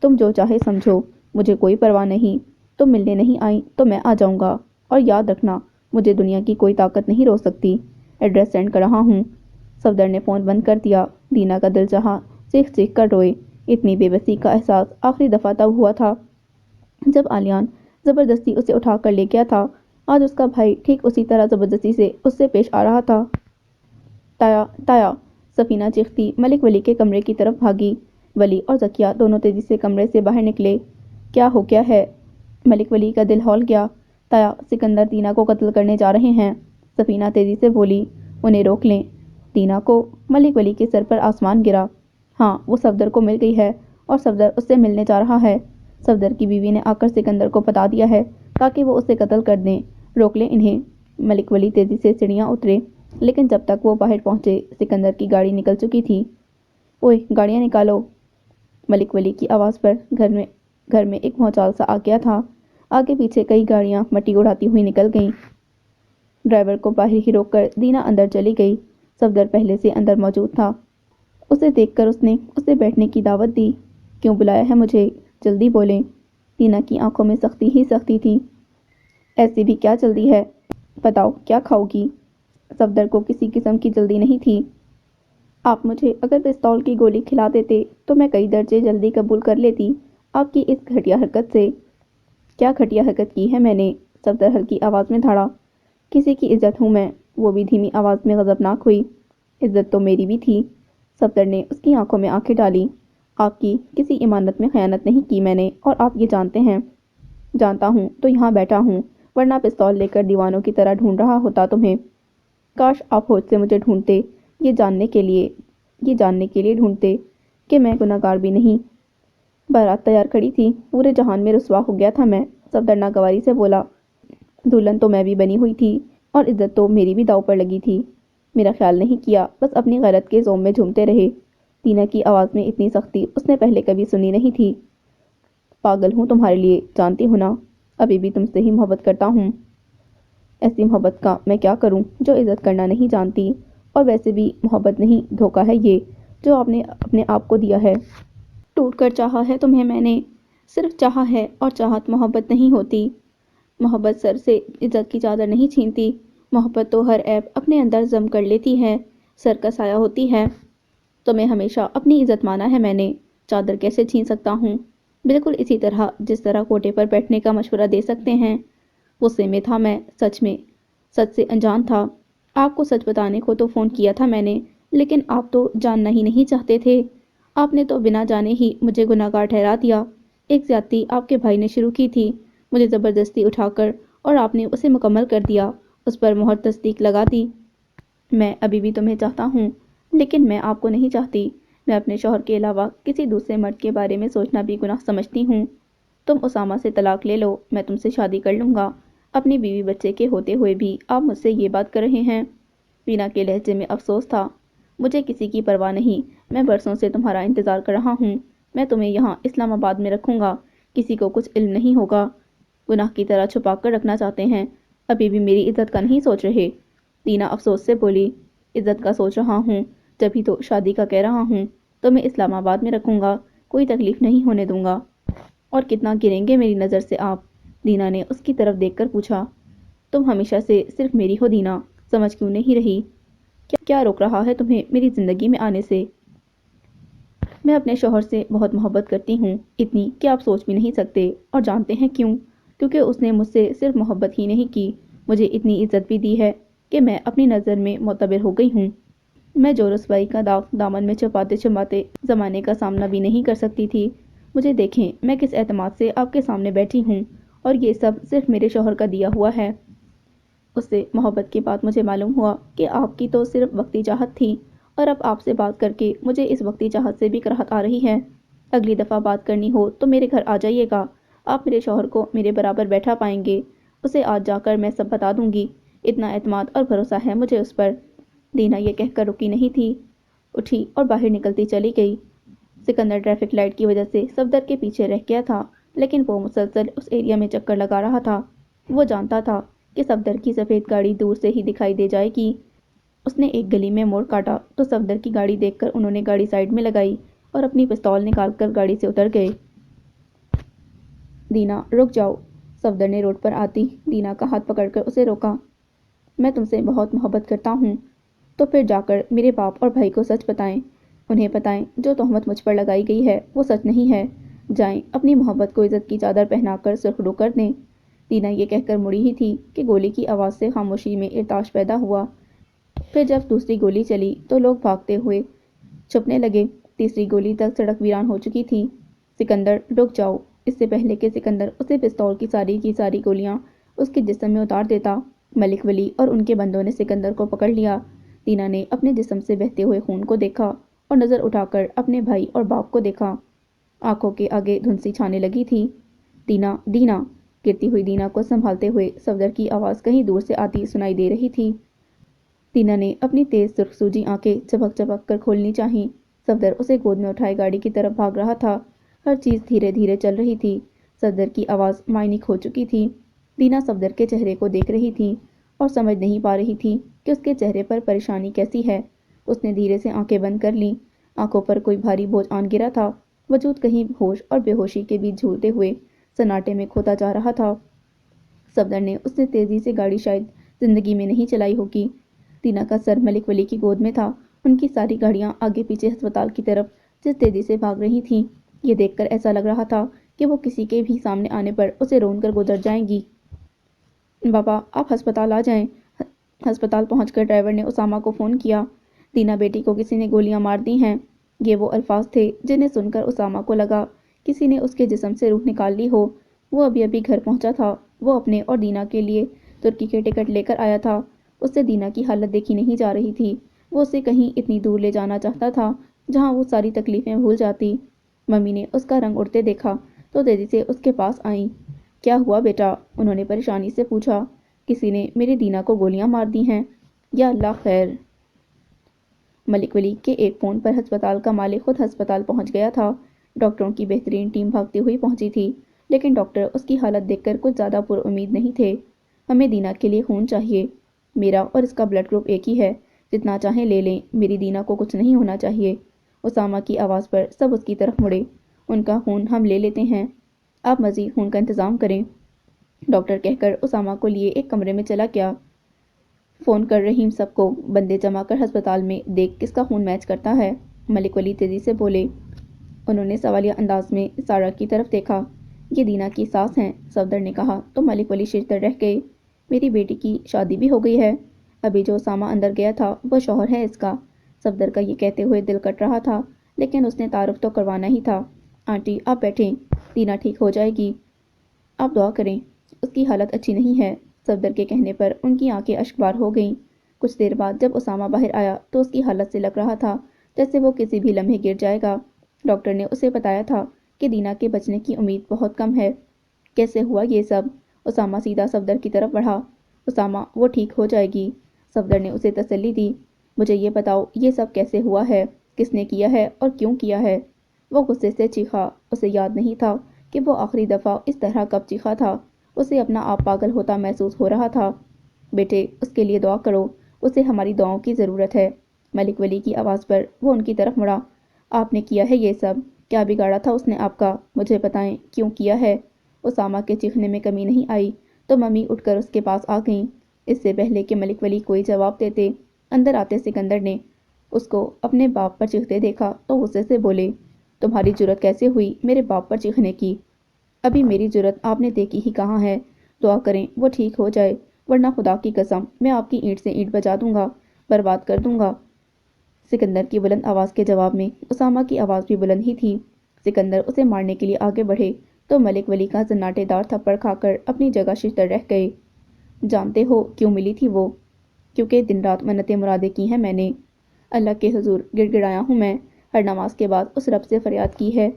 تم جو چاہے سمجھو، مجھے کوئی پرواہ نہیں۔ تم ملنے نہیں آئی تو میں آ جاؤں گا، اور یاد رکھنا مجھے دنیا کی کوئی طاقت نہیں روک سکتی۔ ایڈریس سینڈ کر رہا ہوں۔ صفدر نے فون بند کر دیا۔ دینا کا دل چاہا چیخ چیخ کر روئے۔ اتنی بے بسی کا احساس آخری دفعہ تب ہوا تھا جب علیان زبردستی اسے اٹھا کر لے گیا تھا۔ آج اس کا بھائی ٹھیک اسی طرح زبردستی سے اس سے پیش آ رہا تھا۔ تایا تایا، سفینہ چیختی ملک ولی کے کمرے کی طرف بھاگی۔ ولی اور ذکیہ دونوں تیزی سے کمرے سے باہر نکلے۔ کیا ہو گیا ہے؟ ملک ولی کا دل ہول گیا۔ تایا، سکندر دینا کو قتل کرنے جا رہے ہیں، سفینہ تیزی سے بولی۔ انہیں روک لیں۔ دینا کو؟ ملک ولی کے سر پر آسمان گرا۔ ہاں، وہ صفدر کو مل گئی ہے اور صفدر اس سے ملنے جا رہا ہے۔ صفدر کی بیوی نے آ کر سکندر کو بتا دیا ہے تاکہ وہ اسے قتل کر دیں۔ روک لیں انہیں۔ ملک ولی تیزی سے سیڑھیاں اترے لیکن جب تک وہ باہر پہنچے سکندر کی گاڑی نکل چکی تھی۔ اوئے گاڑیاں نکالو۔ ملک ولی کی آواز پر گھر میں ایک بھونچال سا آ گیا تھا۔ آگے پیچھے کئی گاڑیاں مٹی اڑاتی ہوئی نکل گئیں۔ ڈرائیور کو باہر ہی روک کر دینا اندر چلی گئی۔ صفدر پہلے سے اندر موجود تھا۔ اسے دیکھ کر اس نے اسے بیٹھنے کی دعوت دی۔ کیوں بلایا ہے مجھے؟ جلدی بولیں۔ دینا کی آنکھوں میں سختی ہی سختی تھی۔ ایسی بھی کیا جلدی ہے؟ بتاؤ کیا کھاؤ گی؟ صفدر کو کسی قسم کی جلدی نہیں تھی۔ آپ مجھے اگر پستول کی گولی کھلا دیتے تو میں کئی درجے جلدی قبول کر لیتی آپ کی اس گھٹیا حرکت سے۔ کیا گھٹیا حرکت کی ہے میں نے؟ صفدر ہلکی آواز میں دھاڑا۔ کسی کی عزت ہوں میں، وہ بھی دھیمی آواز میں غضبناک ہوئی۔ عزت تو میری بھی تھی، صفدر نے اس کی آنکھوں میں آنکھیں ڈالی۔ آپ کی کسی امانت میں خیانت نہیں کی میں نے، اور آپ یہ جانتے ہیں۔ جانتا ہوں تو یہاں بیٹھا ہوں، ورنہ پستول لے کر دیوانوں کی طرح ڈھونڈ رہا ہوتا تمہیں۔ کاش آپ ہوش سے مجھے ڈھونڈتے، یہ جاننے کے لیے ڈھونڈتے کہ میں گناہگار بھی نہیں۔ بارات تیار کھڑی تھی، پورے جہان میں رسوا ہو گیا تھا میں، صفدر ناگواری سے بولا۔ دلہن تو میں بھی بنی ہوئی تھی، اور عزت تو میری بھی داؤ پر لگی تھی۔ میرا خیال نہیں کیا، بس اپنی غیرت کے زوم میں جھومتے رہے۔ دینا کی آواز میں اتنی سختی اس نے پہلے کبھی سنی نہیں تھی۔ پاگل ہوں تمہارے لیے، جانتی ہو نا، ابھی بھی تم سے ہی محبت کرتا ہوں۔ ایسی محبت کا میں کیا کروں جو عزت کرنا نہیں جانتی، اور ویسے بھی محبت نہیں، دھوکہ ہے یہ جو آپ نے اپنے آپ کو دیا ہے۔ ٹوٹ کر چاہا ہے تمہیں میں نے، صرف چاہا ہے، اور چاہت محبت نہیں ہوتی۔ محبت سر سے عزت کی چادر نہیں چھینتی، محبت تو ہر عیب اپنے اندر ضم کر لیتی ہے، سر کا سایہ ہوتی ہے۔ تمہیں ہمیشہ اپنی عزت مانا ہے میں نے، چادر کیسے چھین سکتا ہوں؟ بالکل اسی طرح جس طرح کوٹے پر بیٹھنے کا مشورہ دے سکتے ہیں۔ غصے میں تھا میں، سچ سے انجان تھا۔ آپ کو سچ بتانے کو تو فون کیا تھا میں نے، لیکن آپ تو جاننا ہی نہیں چاہتے تھے۔ آپ نے تو بنا جانے ہی مجھے گناہگار ٹھہرا دیا۔ ایک زیادتی آپ کے بھائی نے شروع کی تھی، مجھے زبردستی اٹھا کر، اور آپ نے اسے مکمل کر دیا، اس پر مہر تصدیق لگا دی۔ میں ابھی بھی تمہیں چاہتا ہوں، لیکن میں آپ کو نہیں چاہتی۔ میں اپنے شوہر کے علاوہ کسی دوسرے مرد کے بارے میں سوچنا بھی گناہ سمجھتی ہوں۔ تم اسامہ سے طلاق لے لو، میں تم سے شادی کر لوں گا۔ اپنی بیوی بچے کے ہوتے ہوئے بھی آپ مجھ سے یہ بات کر رہے ہیں؟ بینا کے لہجے میں افسوس تھا۔ مجھے کسی کی پرواہ نہیں، میں برسوں سے تمہارا انتظار کر رہا ہوں۔ میں تمہیں یہاں اسلام آباد میں رکھوں گا، کسی کو کچھ علم نہیں ہوگا۔ گناہ کی طرح چھپا کر رکھنا چاہتے ہیں، ابھی بھی میری عزت کا نہیں سوچ رہے؟ دینا افسوس سے بولی۔ عزت کا سوچ رہا ہوں، جبھی تو شادی کا کہہ رہا ہوں۔ تمہیں اسلام آباد میں رکھوں گا، کوئی تکلیف نہیں ہونے دوں گا۔ اور کتنا گریں گے میری نظر سے آپ؟ دینا نے اس کی طرف دیکھ کر پوچھا۔ تم ہمیشہ سے صرف میری ہو دینا، سمجھ کیوں نہیں رہی؟ کیا روک رہا ہے تمہیں میری زندگی میں آنے سے؟ میں اپنے شوہر سے بہت محبت کرتی ہوں، اتنی کہ آپ سوچ بھی نہیں سکتے، اور جانتے ہیں کیوں؟ کیونکہ اس نے مجھ سے صرف محبت ہی نہیں کی، مجھے اتنی عزت بھی دی ہے کہ میں اپنی نظر میں معتبر ہو گئی ہوں۔ میں جو رسوائی کا داغ دامن میں چھپاتے چھپاتے زمانے کا سامنا بھی نہیں کر سکتی تھی۔ مجھے دیکھیں میں کس اعتماد سے آپ کے سامنے بیٹھی ہوں، اور یہ سب صرف میرے شوہر کا دیا ہوا ہے۔ اس سے محبت کے بعد مجھے معلوم ہوا کہ آپ کی تو صرف وقتی چاہت تھی، اور اب آپ سے بات کر کے مجھے اس وقتی چاہت سے بھی کراہت آ رہی ہے۔ اگلی دفعہ بات کرنی ہو تو میرے گھر آ جائیے گا، آپ میرے شوہر کو میرے برابر بیٹھا پائیں گے، اسے آج جا کر میں سب بتا دوں گی، اتنا اعتماد اور بھروسہ ہے مجھے اس پر۔ دینا یہ کہہ کر رکی نہیں تھی، اٹھی اور باہر نکلتی چلی گئی۔ سکندر ٹریفک لائٹ کی وجہ سے صفدر کے پیچھے رہ گیا تھا، لیکن وہ مسلسل اس ایریا میں چکر لگا رہا تھا۔ وہ جانتا تھا کہ صفدر کی سفید گاڑی دور سے ہی دکھائی دے جائے گی۔ اس نے ایک گلی میں موڑ کاٹا تو صفدر کی گاڑی دیکھ کر انہوں نے گاڑی سائیڈ میں لگائی اور اپنی پستول نکال کر گاڑی سے اتر گئے۔ دینا رک جاؤ، صفدر نے روڈ پر آتی دینا کا ہاتھ پکڑ کر اسے روکا۔ میں تم سے بہت محبت کرتا ہوں، تو پھر جا کر میرے باپ اور بھائی کو سچ بتائیں، انہیں بتائیں جو تہمت مجھ پر لگائی گئی ہے وہ سچ نہیں ہے۔ جائیں اپنی محبت کو عزت کی چادر پہنا کر سرخرو کر دیں۔ دینا یہ کہہ کر مڑی ہی تھی کہ گولی کی آواز سے خاموشی میں ارتعاش پیدا ہوا۔ پھر جب دوسری گولی چلی تو لوگ بھاگتے ہوئے چھپنے لگے۔ تیسری گولی تک سڑک ویران ہو چکی تھی۔ سکندر رک جاؤ، اس سے پہلے کہ سکندر اسے پستول کی ساری گولیاں اس کے جسم میں اتار دیتا، ملک ولی اور ان کے بندوں نے سکندر کو پکڑ لیا۔ دینا نے اپنے جسم سے بہتے ہوئے خون کو دیکھا اور نظر اٹھا کر اپنے بھائی اور باپ کو دیکھا۔ آنکھوں کے آگے دھند سی چھانے لگی تھی۔ دینا، دینا، گرتی ہوئی دینا کو سنبھالتے ہوئے صفدر کی آواز کہیں دور سے آتی سنائی دے رہی تھی۔ دینا نے اپنی تیز سرخ سوجی آنکھیں چپک چپک کر کھولنی چاہیں۔ صفدر اسے گود میں اٹھائے گاڑی کی طرف بھاگ رہا تھا۔ ہر چیز دھیرے دھیرے چل رہی تھی۔ صفدر کی آواز معنی کھو چکی تھی۔ دینا صفدر کے چہرے کو دیکھ رہی تھی اور سمجھ نہیں پا رہی تھی کہ اس کے چہرے پر پریشانی کیسی ہے۔ اس نے دھیرے سے آنکھیں بند کر لیں۔ آنکھوں پر کوئی بھاری بوجھ آن گرا تھا، وجود کہیں ہوش اور بے ہوشی کے بیچ جھولتے ہوئے سناٹے میں کھوتا جا رہا تھا۔ صفدر نے اس سے تیزی سے گاڑی شاید زندگی میں نہیں چلائی ہوگی۔ دینا کا سر ملک ولی کی گود میں تھا، ان کی ساری گاڑیاں آگے پیچھے ہسپتال کی طرف جس تیزی سے بھاگ رہی تھیں، یہ دیکھ کر ایسا لگ رہا تھا کہ وہ کسی کے بھی سامنے آنے پر اسے رون کر گزر جائیں گی۔ بابا، آپ ہسپتال آ جائیں۔ ہسپتال پہنچ کر ڈرائیور نے اسامہ کو فون کیا۔ دینا بیٹی کو کسی نے گولیاں مار دی ہیں۔ یہ وہ الفاظ تھے جنہیں سن کر اسامہ کو لگا کسی نے اس کے جسم سے روح نکال لی ہو۔ وہ ابھی ابھی گھر پہنچا تھا۔ وہ اپنے اور دینا کے لیے ترکی کے ٹکٹ لے کر آیا تھا۔ اس سے دینا کی حالت دیکھی نہیں جا رہی تھی۔ وہ اسے کہیں اتنی دور لے جانا چاہتا تھا جہاں وہ ساری تکلیفیں بھول جاتی۔ ممی نے اس کا رنگ اڑتے دیکھا تو تیزی سے اس کے پاس آئیں۔ کیا ہوا بیٹا؟ انہوں نے پریشانی سے پوچھا۔ کسی نے میری دینا کو گولیاں مار دی ہیں۔ یا اللہ خیر۔ ملک ولی کے ایک فون پر ہسپتال کا مالک خود ہسپتال پہنچ گیا تھا۔ ڈاکٹروں کی بہترین ٹیم بھاگتی ہوئی پہنچی تھی، لیکن ڈاکٹر اس کی حالت دیکھ کر کچھ زیادہ پر امید نہیں تھے۔ ہمیں دینا کے لیے خون چاہیے۔ میرا اور اس کا بلڈ گروپ ایک ہی ہے، جتنا چاہیں لے لیں، میری دینا کو کچھ نہیں ہونا چاہیے۔ اسامہ کی آواز پر سب اس کی طرف مڑے۔ ان کا خون ہم لے لیتے ہیں، آپ مزید خون کا انتظام کریں، ڈاکٹر کہہ کر اسامہ کو لیے ایک کمرے میں چلا گیا۔ فون کر رحیم سب کو بندے جمع کر ہسپتال میں دیکھ کس کا خون میچ کرتا ہے، ملک ولی تیزی سے بولے۔ انہوں نے سوالیہ انداز میں سارا کی طرف دیکھا۔ یہ دینا کی ساس ہیں، صفدر نے کہا تو ملک ولی ششدر رہ گئے۔ میری بیٹی کی شادی بھی ہو گئی ہے؟ ابھی جو اسامہ اندر گیا تھا وہ شوہر ہے اس کا۔ صفدر کا یہ کہتے ہوئے دل کٹ رہا تھا، لیکن اس نے تعارف تو کروانا ہی تھا۔ آنٹی آپ بیٹھیں، دینا ٹھیک ہو جائے گی، آپ دعا کریں، اس کی حالت اچھی نہیں ہے۔ صفدر کے کہنے پر ان کی آنکھیں اشک بار ہو گئیں۔ کچھ دیر بعد جب اسامہ باہر آیا تو اس کی حالت سے لگ رہا تھا جیسے وہ کسی بھی لمحے گر جائے گا۔ ڈاکٹر نے اسے بتایا تھا کہ دینا کے بچنے کی امید بہت کم ہے۔ کیسے ہوا یہ سب؟ اسامہ سیدھا صفدر کی طرف بڑھا۔ اسامہ وہ ٹھیک ہو جائے گی، صفدر نے اسے تسلی دی۔ مجھے یہ بتاؤ یہ سب کیسے ہوا ہے، کس نے کیا ہے اور کیوں کیا ہے؟ وہ غصے سے چیخا۔ اسے یاد نہیں تھا کہ وہ آخری دفعہ اس طرح کب چیخا تھا۔ اسے اپنا آپ پاگل ہوتا محسوس ہو رہا تھا۔ بیٹے اس کے لیے دعا کرو، اسے ہماری دعاؤں کی ضرورت ہے۔ ملک ولی کی آواز پر وہ ان کی طرف مڑا۔ آپ نے کیا ہے یہ سب؟ کیا بگاڑا تھا اس نے آپ کا؟ مجھے بتائیں کیوں کیا ہے؟ اسامہ کے چیخنے میں کمی نہیں آئی تو ممی اٹھ کر اس کے پاس آ گئیں۔ اس سے پہلے کہ ملک ولی کوئی جواب دیتے، اندر آتے سکندر نے اس کو اپنے باپ پر چیختے دیکھا تو غصے سے بولے، تمہاری جرأت کیسے ہوئی میرے باپ پر چیخنے کی؟ ابھی میری جرأت آپ نے دیکھی ہی کہاں ہے؟ دعا کریں وہ ٹھیک ہو جائے، ورنہ خدا کی قسم میں آپ کی اینٹ سے اینٹ بجا دوں گا، برباد کر دوں گا۔ سکندر کی بلند آواز کے جواب میں اسامہ کی آواز بھی بلند ہی تھی۔ سکندر اسے مارنے کے لیے آگے بڑھے تو ملک ولی کا زناٹے دار تھپڑ کھا کر اپنی جگہ ششدر رہ گئے۔ جانتے ہو کیوں ملی تھی وہ؟ کیونکہ دن رات منتیں مرادیں کی ہیں میں نے، اللہ کے حضور گڑ گڑایا ہوں میں، ہر نماز کے بعد اس رب سے فریاد کی ہے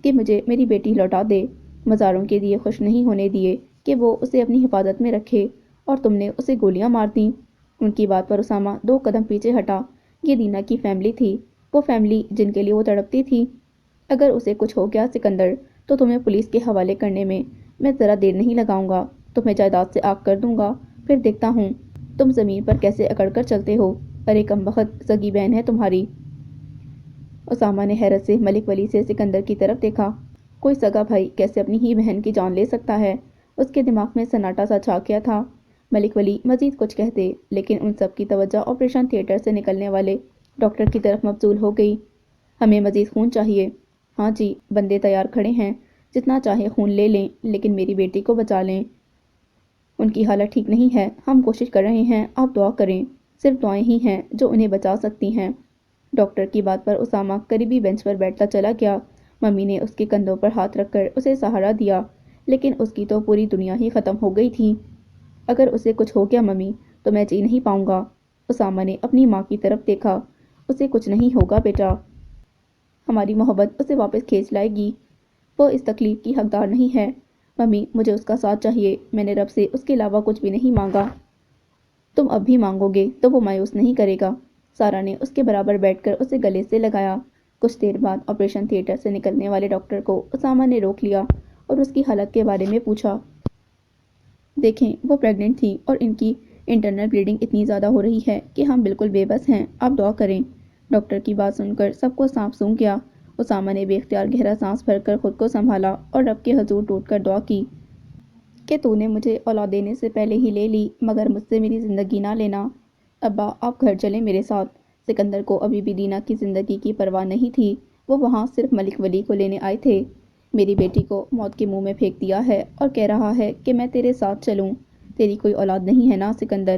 کہ مجھے میری بیٹی لوٹا دے۔ مزاروں کے دیے خوش نہیں ہونے دیے کہ وہ اسے اپنی حفاظت میں رکھے، اور تم نے اسے گولیاں مار دیں۔ ان کی بات پر اسامہ 2 قدم پیچھے ہٹا۔ یہ دینا کی فیملی تھی، وہ فیملی جن کے لیے وہ تڑپتی تھی۔ اگر اسے کچھ ہو گیا سکندر تو تمہیں پولیس کے حوالے کرنے میں ذرا دیر نہیں لگاؤں گا، تمہیں جائیداد سے آگ کر دوں گا، پھر دیکھتا ہوں تم زمین پر کیسے اکڑ کر چلتے ہو۔ ارے کمبخت، سگی بہن ہے تمہاری۔ اسامہ نے حیرت سے ملک ولی سے سکندر کی طرف دیکھا۔ کوئی سگا بھائی کیسے اپنی ہی بہن کی جان لے سکتا ہے؟ اس کے دماغ میں سناٹا سا چھا گیا تھا۔ ملک ولی مزید کچھ کہتے، لیکن ان سب کی توجہ آپریشن تھیٹر سے نکلنے والے ڈاکٹر کی طرف مبذول ہو گئی۔ ہمیں مزید خون چاہیے۔ ہاں جی، بندے تیار کھڑے ہیں، جتنا چاہے خون لے لیں، لیکن میری بیٹی کو بچا لیں، ان کی حالت ٹھیک نہیں ہے، ہم کوشش کر رہے ہیں، آپ دعا کریں، صرف دعائیں ہی ہیں جو انہیں بچا سکتی ہیں۔ ڈاکٹر کی بات پر اسامہ قریبی بینچ پر بیٹھتا چلا گیا۔ ممی نے اس کے کندھوں پر ہاتھ رکھ کر اسے سہارا دیا، لیکن اس کی تو پوری دنیا ہی ختم ہو گئی تھی۔ اگر اسے کچھ ہو گیا ممی تو میں جی نہیں پاؤں گا۔ اسامہ نے اپنی ماں کی طرف دیکھا۔ اسے کچھ نہیں ہوگا بیٹا، ہماری محبت اسے واپس کھینچ لائے گی، وہ اس تکلیف کی حقدار نہیں ہے۔ ممی مجھے اس کا ساتھ چاہیے، میں نے رب سے اس کے علاوہ کچھ بھی نہیں مانگا، تم اب بھی مانگو گے تو وہ مایوس نہیں کرے گا۔ سارا نے اس کے برابر بیٹھ کر اسے گلے سے لگایا۔ کچھ دیر بعد آپریشن تھیٹر سے نکلنے والے ڈاکٹر کو اسامہ نے روک لیا اور اس کی حالت کے بارے میں پوچھا۔ دیکھیں وہ پریگننٹ تھی اور ان کی انٹرنل بلیڈنگ اتنی زیادہ ہو رہی ہے کہ ہم بالکل بے بس ہیں، آپ دعا کریں۔ ڈاکٹر کی بات سن کر سب کو سانپ سونکھ گیا۔ اسامہ نے بے اختیار گہرا سانس بھر کر خود کو سنبھالا اور رب کے حضور ٹوٹ کر دعا کی کہ تو نے مجھے اولاد دینے سے پہلے ہی لے لی، مگر مجھ سے میری زندگی نہ لینا۔ ابا آپ گھر چلیں میرے ساتھ۔ سکندر کو ابھی بھی دینا کی زندگی کی پرواہ نہیں تھی، وہ وہاں صرف ملک ولی کو لینے آئے تھے۔ میری بیٹی کو موت کے منہ میں پھینک دیا ہے اور کہہ رہا ہے کہ میں تیرے ساتھ چلوں، تیری کوئی اولاد نہیں ہے نا سکندر؟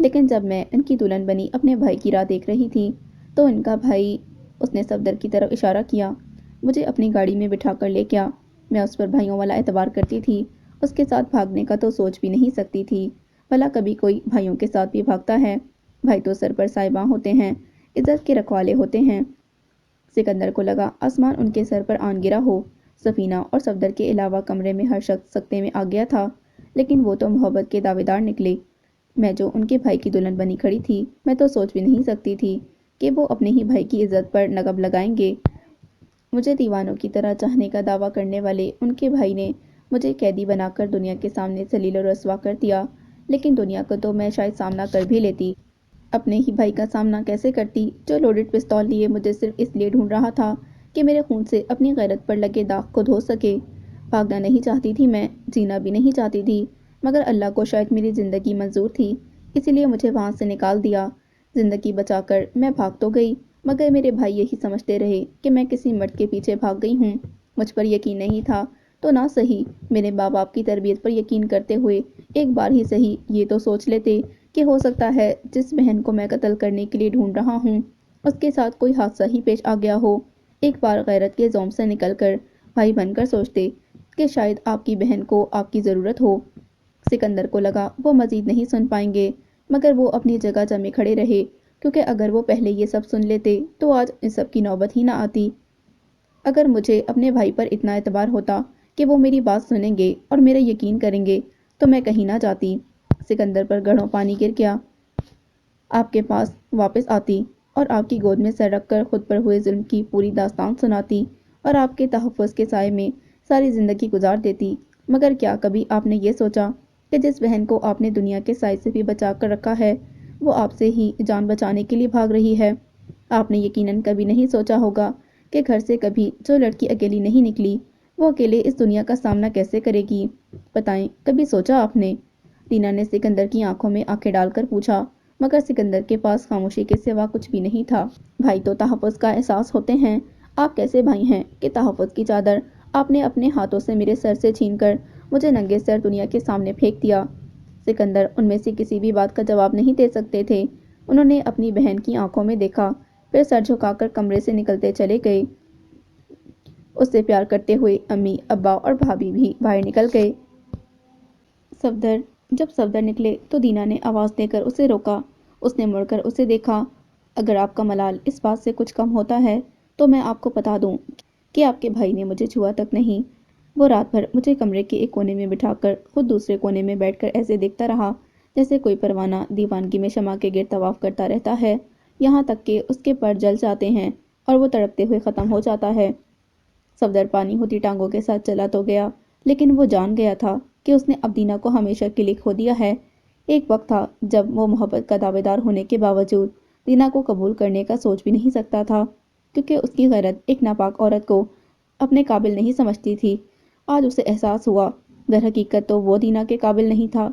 لیکن جب میں ان کی دلہن بنی اپنے بھائی کی راہ دیکھ رہی تھی تو ان کا بھائی، اس نے صفدر کی طرف اشارہ کیا، مجھے اپنی گاڑی میں بٹھا کر لے گیا۔ میں اس پر بھائیوں والا اعتبار کرتی تھی، اس کے ساتھ بھاگنے کا تو سوچ بھی نہیں سکتی تھی۔ بھلا کبھی کوئی بھائیوں کے ساتھ بھی بھاگتا ہے؟ بھائی تو سر پر سائباں ہوتے ہیں، عزت کے رکھوالے ہوتے ہیں۔ سکندر کو لگا آسمان ان کے سر پر آن گرا ہو۔ سفینہ اور صفدر کے علاوہ کمرے میں ہر شخص سکتے میں آ گیا تھا، لیکن وہ تو محبت کے دعوے دار نکلے۔ میں جو ان کے بھائی کی دلہن بنی کھڑی تھی، میں تو سوچ بھی نہیں سکتی تھی کہ وہ اپنے ہی بھائی کی عزت پر نقب لگائیں گے۔ مجھے دیوانوں کی طرح چاہنے کا دعویٰ کرنے والے ان کے بھائی نے مجھے قیدی بنا کر دنیا کے سامنے ذلیل و رسوا کر دیا، لیکن دنیا کو تو میں شاید سامنا کر بھی لیتی۔ اپنے ہی بھائی کا سامنا کیسے کرتی، جو لوڈڈ پستول لیے مجھے صرف اس لیے ڈھونڈ رہا تھا کہ میرے خون سے اپنی غیرت پر لگے داغ کو دھو سکے۔ بھاگنا نہیں چاہتی تھی میں، جینا بھی نہیں چاہتی تھی، مگر اللہ کو شاید میری زندگی منظور تھی، اسی لیے مجھے وہاں سے نکال دیا۔ زندگی بچا کر میں بھاگ تو گئی، مگر میرے بھائی یہی سمجھتے رہے کہ میں کسی مرد کے پیچھے بھاگ گئی ہوں۔ مجھ پر یقین نہیں تھا تو نہ صحیح، میرے ماں باپ کی تربیت پر یقین کرتے ہوئے ایک بار ہی صحیح یہ تو سوچ لیتے کہ ہو سکتا ہے جس بہن کو میں قتل کرنے کے لیے ڈھونڈ رہا ہوں اس کے ساتھ کوئی حادثہ ہی پیش آ گیا ہو۔ ایک بار غیرت کے زوم سے نکل کر بھائی بن کر سوچتے کہ شاید آپ کی بہن کو آپ کی ضرورت ہو۔ سکندر کو لگا وہ مزید نہیں سن پائیں گے، مگر وہ اپنی جگہ جمے کھڑے رہے، کیونکہ اگر وہ پہلے یہ سب سن لیتے تو آج ان سب کی نوبت ہی نہ آتی۔ اگر مجھے اپنے بھائی پر اتنا اعتبار ہوتا کہ وہ میری بات سنیں گے اور میرا یقین کریں گے تو میں کہیں نہ جاتی، سکندر پر گھڑوں پانی گر گیا۔ آپ کے پاس واپس آتی اور آپ کی گود میں سر رکھ کر خود پر ہوئے ظلم کی پوری داستان سناتی اور آپ کے تحفظ کے سائے میں ساری زندگی گزار دیتی۔ مگر کیا کبھی آپ نے یہ سوچا کہ جس بہن کو آپ نے دنیا کے سائے سے بھی بچا کر رکھا ہے وہ آپ سے ہی جان بچانے کے لیے بھاگ رہی ہے؟ آپ نے یقیناً کبھی نہیں سوچا ہوگا کہ گھر سے کبھی جو لڑکی اکیلی نہیں نکلی وہ اکیلے اس دنیا کا سامنا کیسے کرے گی؟ بتائیں، کبھی سوچا آپ نے؟ دینا نے سکندر کی آنکھوں میں آنکھیں ڈال کر پوچھا، مگر سکندر کے پاس خاموشی کے سوا کچھ بھی نہیں تھا۔ بھائی تو تحفظ کا احساس ہوتے ہیں، آپ کیسے بھائی ہیں کہ تحفظ کی چادر آپ نے اپنے ہاتھوں سے میرے سر سے چھین کر مجھے ننگے سر دنیا کے سامنے پھینک دیا؟ سکندر ان میں سے کسی بھی بات کا جواب نہیں دے سکتے تھے۔ انہوں نے اپنی بہن کی آنکھوں میں دیکھا، پھر سر جھکا کر کمرے سے نکلتے چلے گئے۔ اس سے پیار کرتے ہوئے امی، ابا اور بھابھی بھی باہر نکل گئے۔ صفدر، جب صفدر نکلے تو دینا نے آواز دے کر اسے روکا۔ اس نے مڑ کر اسے دیکھا۔ اگر آپ کا ملال اس بات سے کچھ کم ہوتا ہے تو میں آپ کو بتا دوں کہ آپ کے بھائی نے مجھے چھوا تک نہیں۔ وہ رات بھر مجھے کمرے کے ایک کونے میں بٹھا کر خود دوسرے کونے میں بیٹھ کر ایسے دیکھتا رہا جیسے کوئی پروانہ دیوانگی میں شمع کے گرد طواف کرتا رہتا ہے، یہاں تک کہ اس کے پر جل جاتے ہیں اور وہ تڑپتے ہوئے ختم ہو جاتا ہے۔ صفدر پانی ہوتی ٹانگوں کے ساتھ چلا تو گیا، لیکن وہ جان گیا تھا کہ اس نے اب دینا کو ہمیشہ کے لیے کھو دیا ہے۔ ایک وقت تھا جب وہ محبت کا دعوے دار ہونے کے باوجود دینا کو قبول کرنے کا سوچ بھی نہیں سکتا تھا، کیونکہ اس کی غیرت ایک ناپاک عورت کو اپنے قابل نہیں سمجھتی تھی۔ آج اسے احساس ہوا، در حقیقت تو وہ دینا کے قابل نہیں تھا۔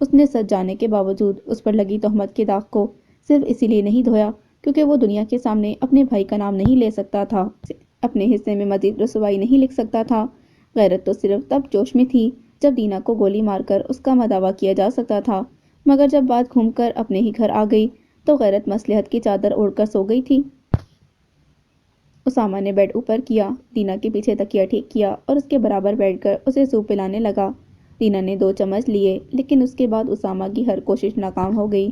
اس نے سچ جانے کے باوجود اس پر لگی تہمت کے داغ کو صرف اسی لیے نہیں دھویا کیونکہ وہ دنیا کے سامنے اپنے بھائی کا نام نہیں لے سکتا تھا، اپنے حصے میں مزید رسوائی نہیں لکھ سکتا تھا۔ غیرت تو صرف تب جوش میں تھی جب دینا کو گولی مار کر اس کا مداوع کیا جا سکتا تھا، مگر جب بات گھوم کر اپنے ہی گھر آ گئی تو غیرت مصلحت کی چادر اوڑھ کر سو گئی تھی۔ اسامہ نے بیڈ اوپر کیا، دینا کے پیچھے تکیہ ٹھیک کیا اور اس کے برابر بیٹھ کر اسے سوپ پلانے لگا۔ دینا نے 2 چمچ لیے، لیکن اس کے بعد اسامہ کی ہر کوشش ناکام ہو گئی۔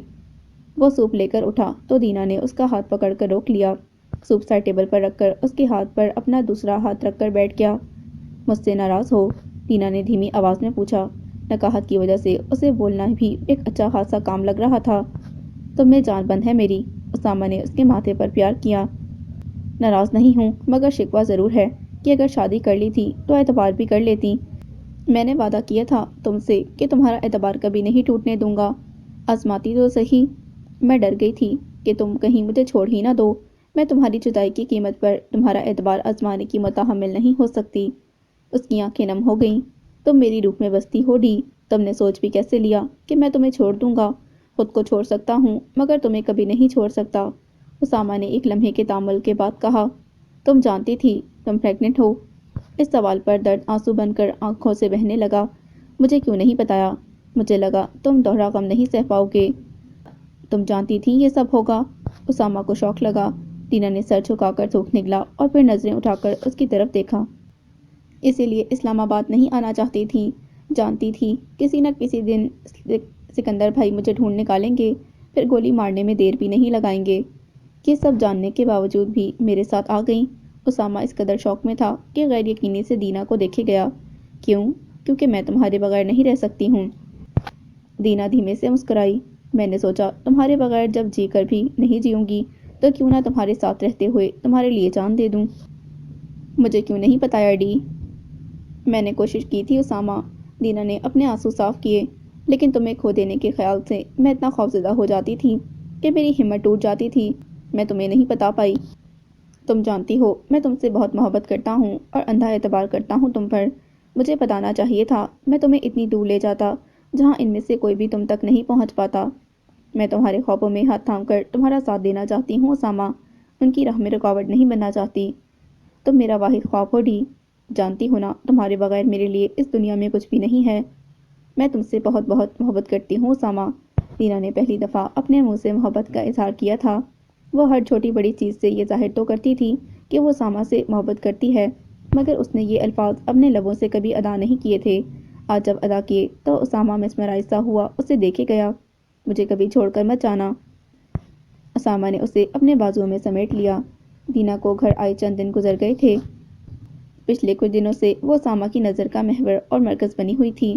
وہ سوپ لے کر اٹھا تو دینا نے اس کا ہاتھ پکڑ کر روک لیا۔ سوپ سائڈ ٹیبل پر رکھ کر اس کے ہاتھ پر اپنا دوسرا ہاتھ رکھ کر بیٹھ گیا۔ مجھ سے ناراض ہو؟ دینا نے دھیمی آواز میں پوچھا۔ نکاحت کی وجہ سے اسے بولنا بھی ایک اچھا خاصا کام لگ رہا تھا۔ تم میں جان بند ہے میری، اسامہ نے اس کے ماتھے پر پیار کیا۔ ناراض نہیں ہوں، مگر شکوہ ضرور ہے کہ اگر شادی کر لی تھی تو اعتبار بھی کر لیتی۔ میں نے وعدہ کیا تھا تم سے کہ تمہارا اعتبار کبھی نہیں ٹوٹنے دوں گا، آزماتی تو صحیح۔ میں ڈر گئی تھی کہ تم کہیں مجھے چھوڑ ہی نہ دو، میں تمہاری جدائی کی قیمت پر تمہارا اعتبار آزمانے کی متحمل نہیں ہو سکتی۔ اس کی آنکھیں نم ہو گئیں۔ تم میری روح میں بستی ہو ڈی، تم نے سوچ بھی کیسے لیا کہ میں تمہیں چھوڑ دوں گا؟ خود کو چھوڑ سکتا ہوں مگر تمہیں کبھی نہیں چھوڑ سکتا، اسامہ نے ایک لمحے کے تامل کے بعد کہا۔ تم جانتی تھی تم پریگننٹ ہو؟ اس سوال پر درد آنسو بن کر آنکھوں سے بہنے لگا۔ مجھے کیوں نہیں بتایا؟ مجھے لگا تم دوہرا غم نہیں سہ پاؤ گے۔ تم جانتی تھی یہ سب ہوگا؟ اسامہ کو شوق لگا۔ دینا نے سر جھکا کر تھوک نگلا اور پھر نظریں اٹھا کر اس کی طرف دیکھا۔ اسی لیے اسلام آباد نہیں آنا چاہتی تھی؟ جانتی تھی کسی نہ کسی دن سکندر بھائی مجھے ڈھونڈ نکالیں گے، پھر گولی مارنے میں دیر بھی نہیں لگائیں گے۔ یہ سب جاننے کے باوجود بھی میرے ساتھ آ گئیں۔ اسامہ اس قدر شوق میں تھا کہ غیر یقینی سے دینا کو دیکھے گیا۔ کیوں؟ کیونکہ میں تمہارے بغیر نہیں رہ سکتی ہوں۔ دینا دھیمے سے مسکرائی۔ میں نے سوچا تمہارے بغیر جب جی کر بھی نہیں جیوں گی تو کیوں نہ تمہارے ساتھ رہتے ہوئے تمہارے لیے جان دے دوں۔ مجھے کیوں نہیں بتایا ڈی؟ میں نے کوشش کی تھی اسامہ، دینا نے اپنے آنسو صاف کیے، لیکن تمہیں کھو دینے کے خیال سے میں اتنا خوفزدہ ہو جاتی تھی کہ میری ہمت ٹوٹ جاتی تھی۔ میں تمہیں نہیں بتا پائی۔ تم جانتی ہو میں تم سے بہت محبت کرتا ہوں اور اندھا اعتبار کرتا ہوں تم پر۔ مجھے بتانا چاہیے تھا، میں تمہیں اتنی دور لے جاتا جہاں ان میں سے کوئی بھی تم تک نہیں پہنچ پاتا۔ میں تمہارے خوابوں میں ہاتھ تھام کر تمہارا ساتھ دینا چاہتی ہوں اسامہ، ان کی راہ میں رکاوٹ نہیں بننا چاہتی۔ تم میرا واحد خواب ہو ڈی۔ جانتی ہو نا تمہارے بغیر میرے لیے اس دنیا میں کچھ بھی نہیں ہے۔ میں تم سے بہت بہت محبت کرتی ہوں اسامہ۔ دینا نے پہلی دفعہ اپنے منہ سے محبت کا اظہار کیا تھا۔ وہ ہر چھوٹی بڑی چیز سے یہ ظاہر تو کرتی تھی کہ وہ اسامہ سے محبت کرتی ہے، مگر اس نے یہ الفاظ اپنے لبوں سے کبھی ادا نہیں کیے تھے۔ آج جب ادا کیے تو اسامہ مسمرائز سا ہوا اسے دیکھے گیا۔ مجھے کبھی چھوڑ کر مت جانا۔ اسامہ نے اسے اپنے بازوؤں میں سمیٹ لیا۔ دینا کو گھر آئے چند دن گزر گئے تھے۔ پچھلے کچھ دنوں سے وہ اسامہ کی نظر کا محور اور مرکز بنی ہوئی تھی،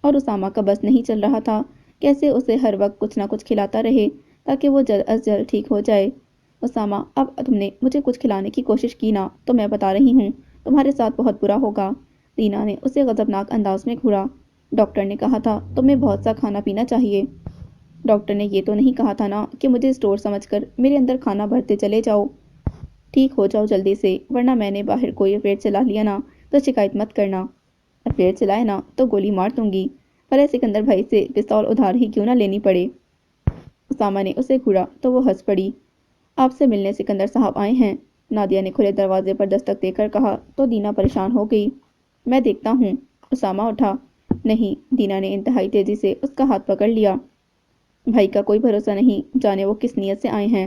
اور اسامہ کا بس نہیں چل رہا تھا کیسے اسے ہر وقت کچھ نہ کچھ کھلاتا رہے تاکہ وہ جلد از جلد ٹھیک ہو جائے۔ اسامہ اب تم نے مجھے کچھ کھلانے کی کوشش کی نا تو میں بتا رہی ہوں تمہارے ساتھ بہت برا ہوگا۔ دینا نے اسے غضبناک انداز میں گھورا۔ ڈاکٹر نے کہا تھا تمہیں بہت سا کھانا پینا چاہیے۔ ڈاکٹر نے یہ تو نہیں کہا تھا نا کہ مجھے اسٹور سمجھ کر میرے اندر کھانا بھرتے چلے جاؤ۔ ٹھیک ہو جاؤ جلدی سے، ورنہ میں نے باہر کوئی افیئر چلا لیا نا تو شکایت مت کرنا۔ افیئر چلائے نا تو گولی مار دوں گی، بھلے سکندر بھائی سے پستول ادھار ہی کیوں نہ لینی پڑے۔ اسامہ نے اسے گھورا تو وہ ہنس پڑی۔ آپ سے ملنے سکندر صاحب آئے ہیں، نادیہ نے کھلے دروازے پر دستک دے کر کہا تو دینا پریشان ہو گئی۔ میں دیکھتا ہوں۔ اسامہ اٹھا۔ نہیں، دینا نے انتہائی تیزی سے اس کا ہاتھ پکڑ لیا۔ بھائی کا کوئی بھروسہ نہیں، جانے وہ کس نیت سے آئے ہیں۔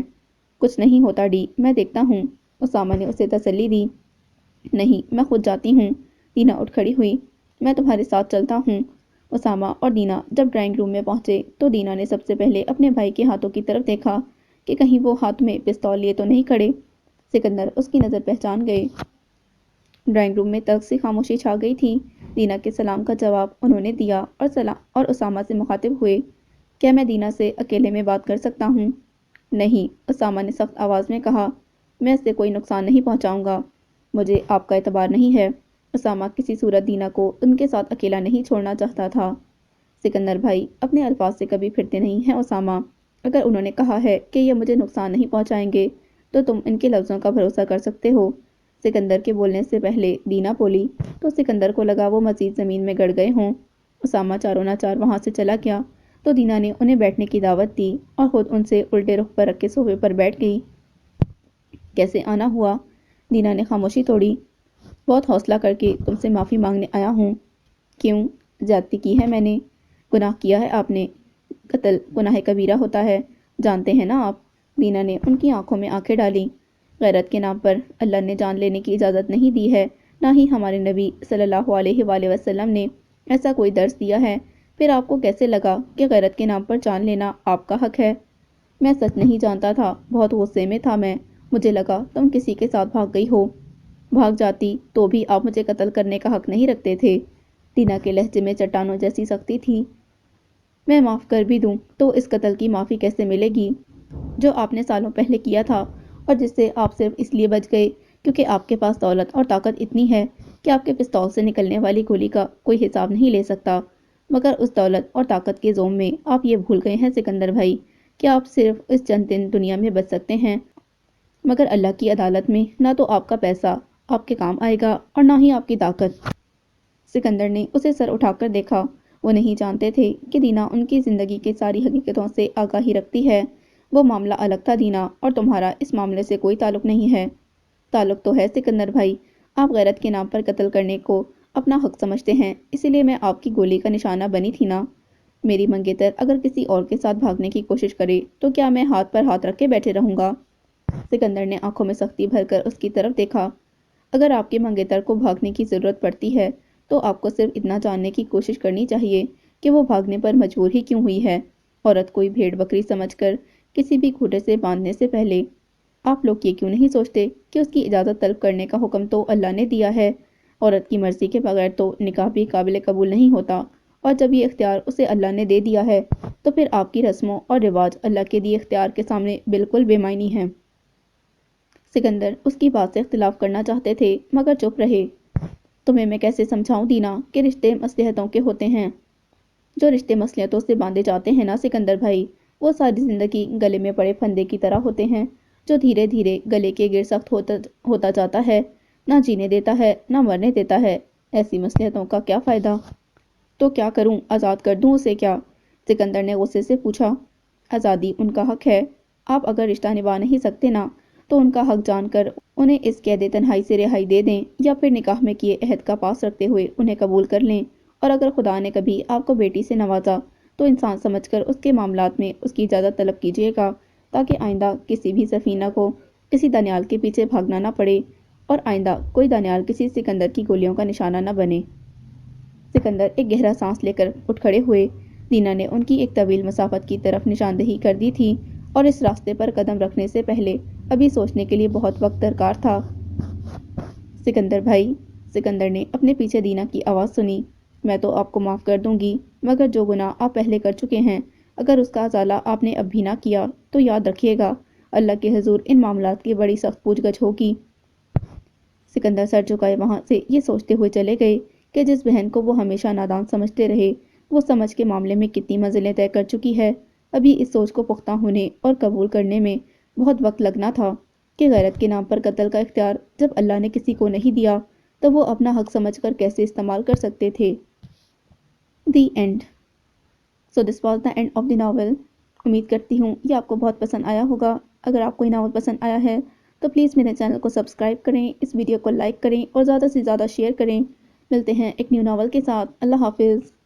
کچھ نہیں ہوتا ڈی، میں دیکھتا ہوں۔ اسامہ نے اسے تسلی دی۔ نہیں، میں خود جاتی ہوں۔ دینا اٹھ کھڑی ہوئی۔ میں تمہارے ساتھ چلتا ہوں۔ اسامہ اور دینا جب ڈرائنگ روم میں پہنچے تو دینا نے سب سے پہلے اپنے بھائی کے ہاتھوں کی طرف دیکھا کہ کہیں وہ ہاتھ میں پستول لیے تو نہیں کھڑے۔ سکندر اس کی نظر پہچان گئے۔ ڈرائنگ روم میں تلخ سی خاموشی چھا گئی تھی۔ دینا کے سلام کا جواب انہوں نے دیا اور اسامہ سے مخاطب ہوئے، کیا میں دینا سے اکیلے میں بات کر سکتا ہوں؟ نہیں، اسامہ نے سخت آواز میں کہا، میں اسے کوئی نقصان نہیں پہنچاؤں گا۔ مجھے آپ کا اعتبار نہیں ہے۔ اسامہ کسی صورت دینا کو ان کے ساتھ اکیلا نہیں چھوڑنا چاہتا تھا۔ سکندر بھائی اپنے الفاظ سے کبھی پھرتے نہیں ہیں اسامہ۔ اگر انہوں نے کہا ہے کہ یہ مجھے نقصان نہیں پہنچائیں گے تو تم ان کے لفظوں کا بھروسہ کر سکتے ہو۔ سکندر کے بولنے سے پہلے دینا بولی تو سکندر کو لگا وہ مزید زمین میں گڑ گئے ہوں۔ اسامہ چاروں ناچار وہاں سے چلا گیا تو دینا نے انہیں بیٹھنے کی دعوت دی اور خود ان سے الٹے رخ پر رکھے صوفے پر بیٹھ گئی۔ کیسے آنا ہوا؟ دینا نے خاموشی توڑی۔ بہت حوصلہ کر کے تم سے معافی مانگنے آیا ہوں۔ کیوں؟ زیادتی کی ہے میں نے؟ گناہ کیا ہے آپ نے؟ قتل گناہ کبیرہ ہوتا ہے، جانتے ہیں نا آپ؟ دینا نے ان کی آنکھوں میں آنکھیں ڈالی۔ غیرت کے نام پر اللہ نے جان لینے کی اجازت نہیں دی ہے، نہ ہی ہمارے نبی صلی اللہ علیہ وآلہ وسلم نے ایسا کوئی درس دیا ہے۔ پھر آپ کو کیسے لگا کہ غیرت کے نام پر جان لینا آپ کا حق ہے؟ میں سچ نہیں جانتا تھا، بہت غصے میں تھا میں، مجھے لگا تم کسی کے ساتھ بھاگ گئی ہو۔ بھاگ جاتی تو بھی آپ مجھے قتل کرنے کا حق نہیں رکھتے تھے۔ دینا کے لہجے میں چٹانوں جیسی سختی تھی۔ میں معاف کر بھی دوں تو اس قتل کی معافی کیسے ملے گی جو آپ نے سالوں پہلے کیا تھا، اور جس سے آپ صرف اس لیے بچ گئے کیونکہ آپ کے پاس دولت اور طاقت اتنی ہے کہ آپ کے پستول سے نکلنے والی گولی کا کوئی حساب نہیں لے سکتا۔ مگر اس دولت اور طاقت کے زوم میں آپ یہ بھول گئے ہیں سکندر بھائی کہ آپ صرف اس چند دن دنیا میں بچ سکتے ہیں، مگر اللہ کی عدالت میں نہ تو آپ کا پیسہ آپ کے کام آئے گا اور نہ ہی آپ کی طاقت۔ سکندر نے اسے سر اٹھا کر دیکھا۔ وہ نہیں جانتے تھے کہ دینا ان کی زندگی کی ساری حقیقتوں سے آگاہی رکھتی ہے۔ وہ معاملہ الگ تھا دینا، اور تمہارا اس معاملے سے کوئی تعلق نہیں ہے۔ تعلق تو ہے سکندر بھائی، آپ غیرت کے نام پر قتل کرنے کو اپنا حق سمجھتے ہیں، اسی لیے میں آپ کی گولی کا نشانہ بنی تھی نا۔ میری منگیتر اگر کسی اور کے ساتھ بھاگنے کی کوشش کرے تو کیا میں ہاتھ پر ہاتھ رکھ کے بیٹھے رہوں گا؟ سکندر نے آنکھوں میں سختی بھر کر اس کی طرف دیکھا۔ اگر آپ کے منگیتر کو بھاگنے کی ضرورت پڑتی ہے تو آپ کو صرف اتنا جاننے کی کوشش کرنی چاہیے کہ وہ بھاگنے پر مجبور ہی کیوں ہوئی ہے۔ عورت کوئی بھیڑ بکری سمجھ کر کسی بھی کھوٹے سے باندھنے سے پہلے آپ لوگ یہ کیوں نہیں سوچتے کہ اس کی اجازت طلب کرنے کا حکم تو اللہ نے دیا ہے؟ عورت کی مرضی کے بغیر تو نکاح بھی قابل قبول نہیں ہوتا، اور جب یہ اختیار اسے اللہ نے دے دیا ہے تو پھر آپ کی رسموں اور رواج اللہ کے دیے اختیار کے سامنے بالکل بے معنی ہیں۔ سکندر اس کی بات سے اختلاف کرنا چاہتے تھے مگر چپ رہے۔ تمہیں میں کیسے سمجھاؤں دینا کہ رشتے مصلحتوں کے ہوتے ہیں؟ جو رشتے مصلحتوں سے باندھے جاتے ہیں نا سکندر بھائی، وہ ساری زندگی گلے میں پڑے پھندے کی طرح ہوتے ہیں جو دھیرے دھیرے گلے کے گر سخت ہوتا جاتا ہے، نہ جینے دیتا ہے نہ مرنے دیتا ہے۔ ایسی مصلحتوں کا کیا فائدہ؟ تو کیا کروں، آزاد کر دوں اسے کیا؟ سکندر نے غصے سے پوچھا۔ آزادی ان کا حق ہے، آپ اگر رشتہ نبھا نہیں سکتے نا تو ان کا حق جان کر انہیں اس قید تنہائی سے رہائی دے دیں، یا پھر نکاح میں کیے عہد کا پاس رکھتے ہوئے انہیں قبول کر لیں۔ اور اگر خدا نے کبھی آپ کو بیٹی سے نوازا تو انسان سمجھ کر اس کے معاملات میں اس کی اجازت طلب کیجیے گا، تاکہ آئندہ کسی بھی سفینہ کو کسی دانیال کے پیچھے بھاگنا نہ پڑے، اور آئندہ کوئی دانیال کسی سکندر کی گولیوں کا نشانہ نہ بنے۔ سکندر ایک گہرا سانس لے کر اٹھ کھڑے ہوئے۔ دینا نے ان کی ایک طویل مسافت کی طرف نشاندہی کر دی تھی، اور اس راستے پر قدم رکھنے سے پہلے ابھی سوچنے کے لیے بہت وقت درکار تھا۔ سکندر بھائی، سکندر نے اپنے پیچھے دینا کی آواز سنی، میں تو آپ کو معاف کر دوں گی، مگر جو گناہ آپ پہلے کر چکے ہیں اگر اس کا ازالہ آپ نے اب بھی نہ کیا تو یاد رکھیے گا اللہ کے حضور ان معاملات کی بڑی سخت پوچھ گچھ ہوگی۔ سکندر سر جھکائے وہاں سے یہ سوچتے ہوئے چلے گئے کہ جس بہن کو وہ ہمیشہ نادان سمجھتے رہے وہ سمجھ کے معاملے میں کتنی منزلیں طے کر چکی ہے۔ ابھی اس سوچ کو پختہ ہونے اور قبول کرنے میں بہت وقت لگنا تھا کہ غیرت کے نام پر قتل کا اختیار جب اللہ نے کسی کو نہیں دیا تو وہ اپنا حق سمجھ کر کیسے استعمال کر سکتے تھے۔ The end. So this was the and of the novel. امید کرتی ہوں یہ آپ کو بہت پسند آیا ہوگا۔ اگر آپ کو یہ ناول پسند آیا ہے تو پلیز میرے چینل کو سبسکرائب کریں، اس ویڈیو کو لائک کریں اور زیادہ سے زیادہ شیئر کریں۔ ملتے ہیں ایک نیو ناول کے ساتھ۔ اللہ حافظ۔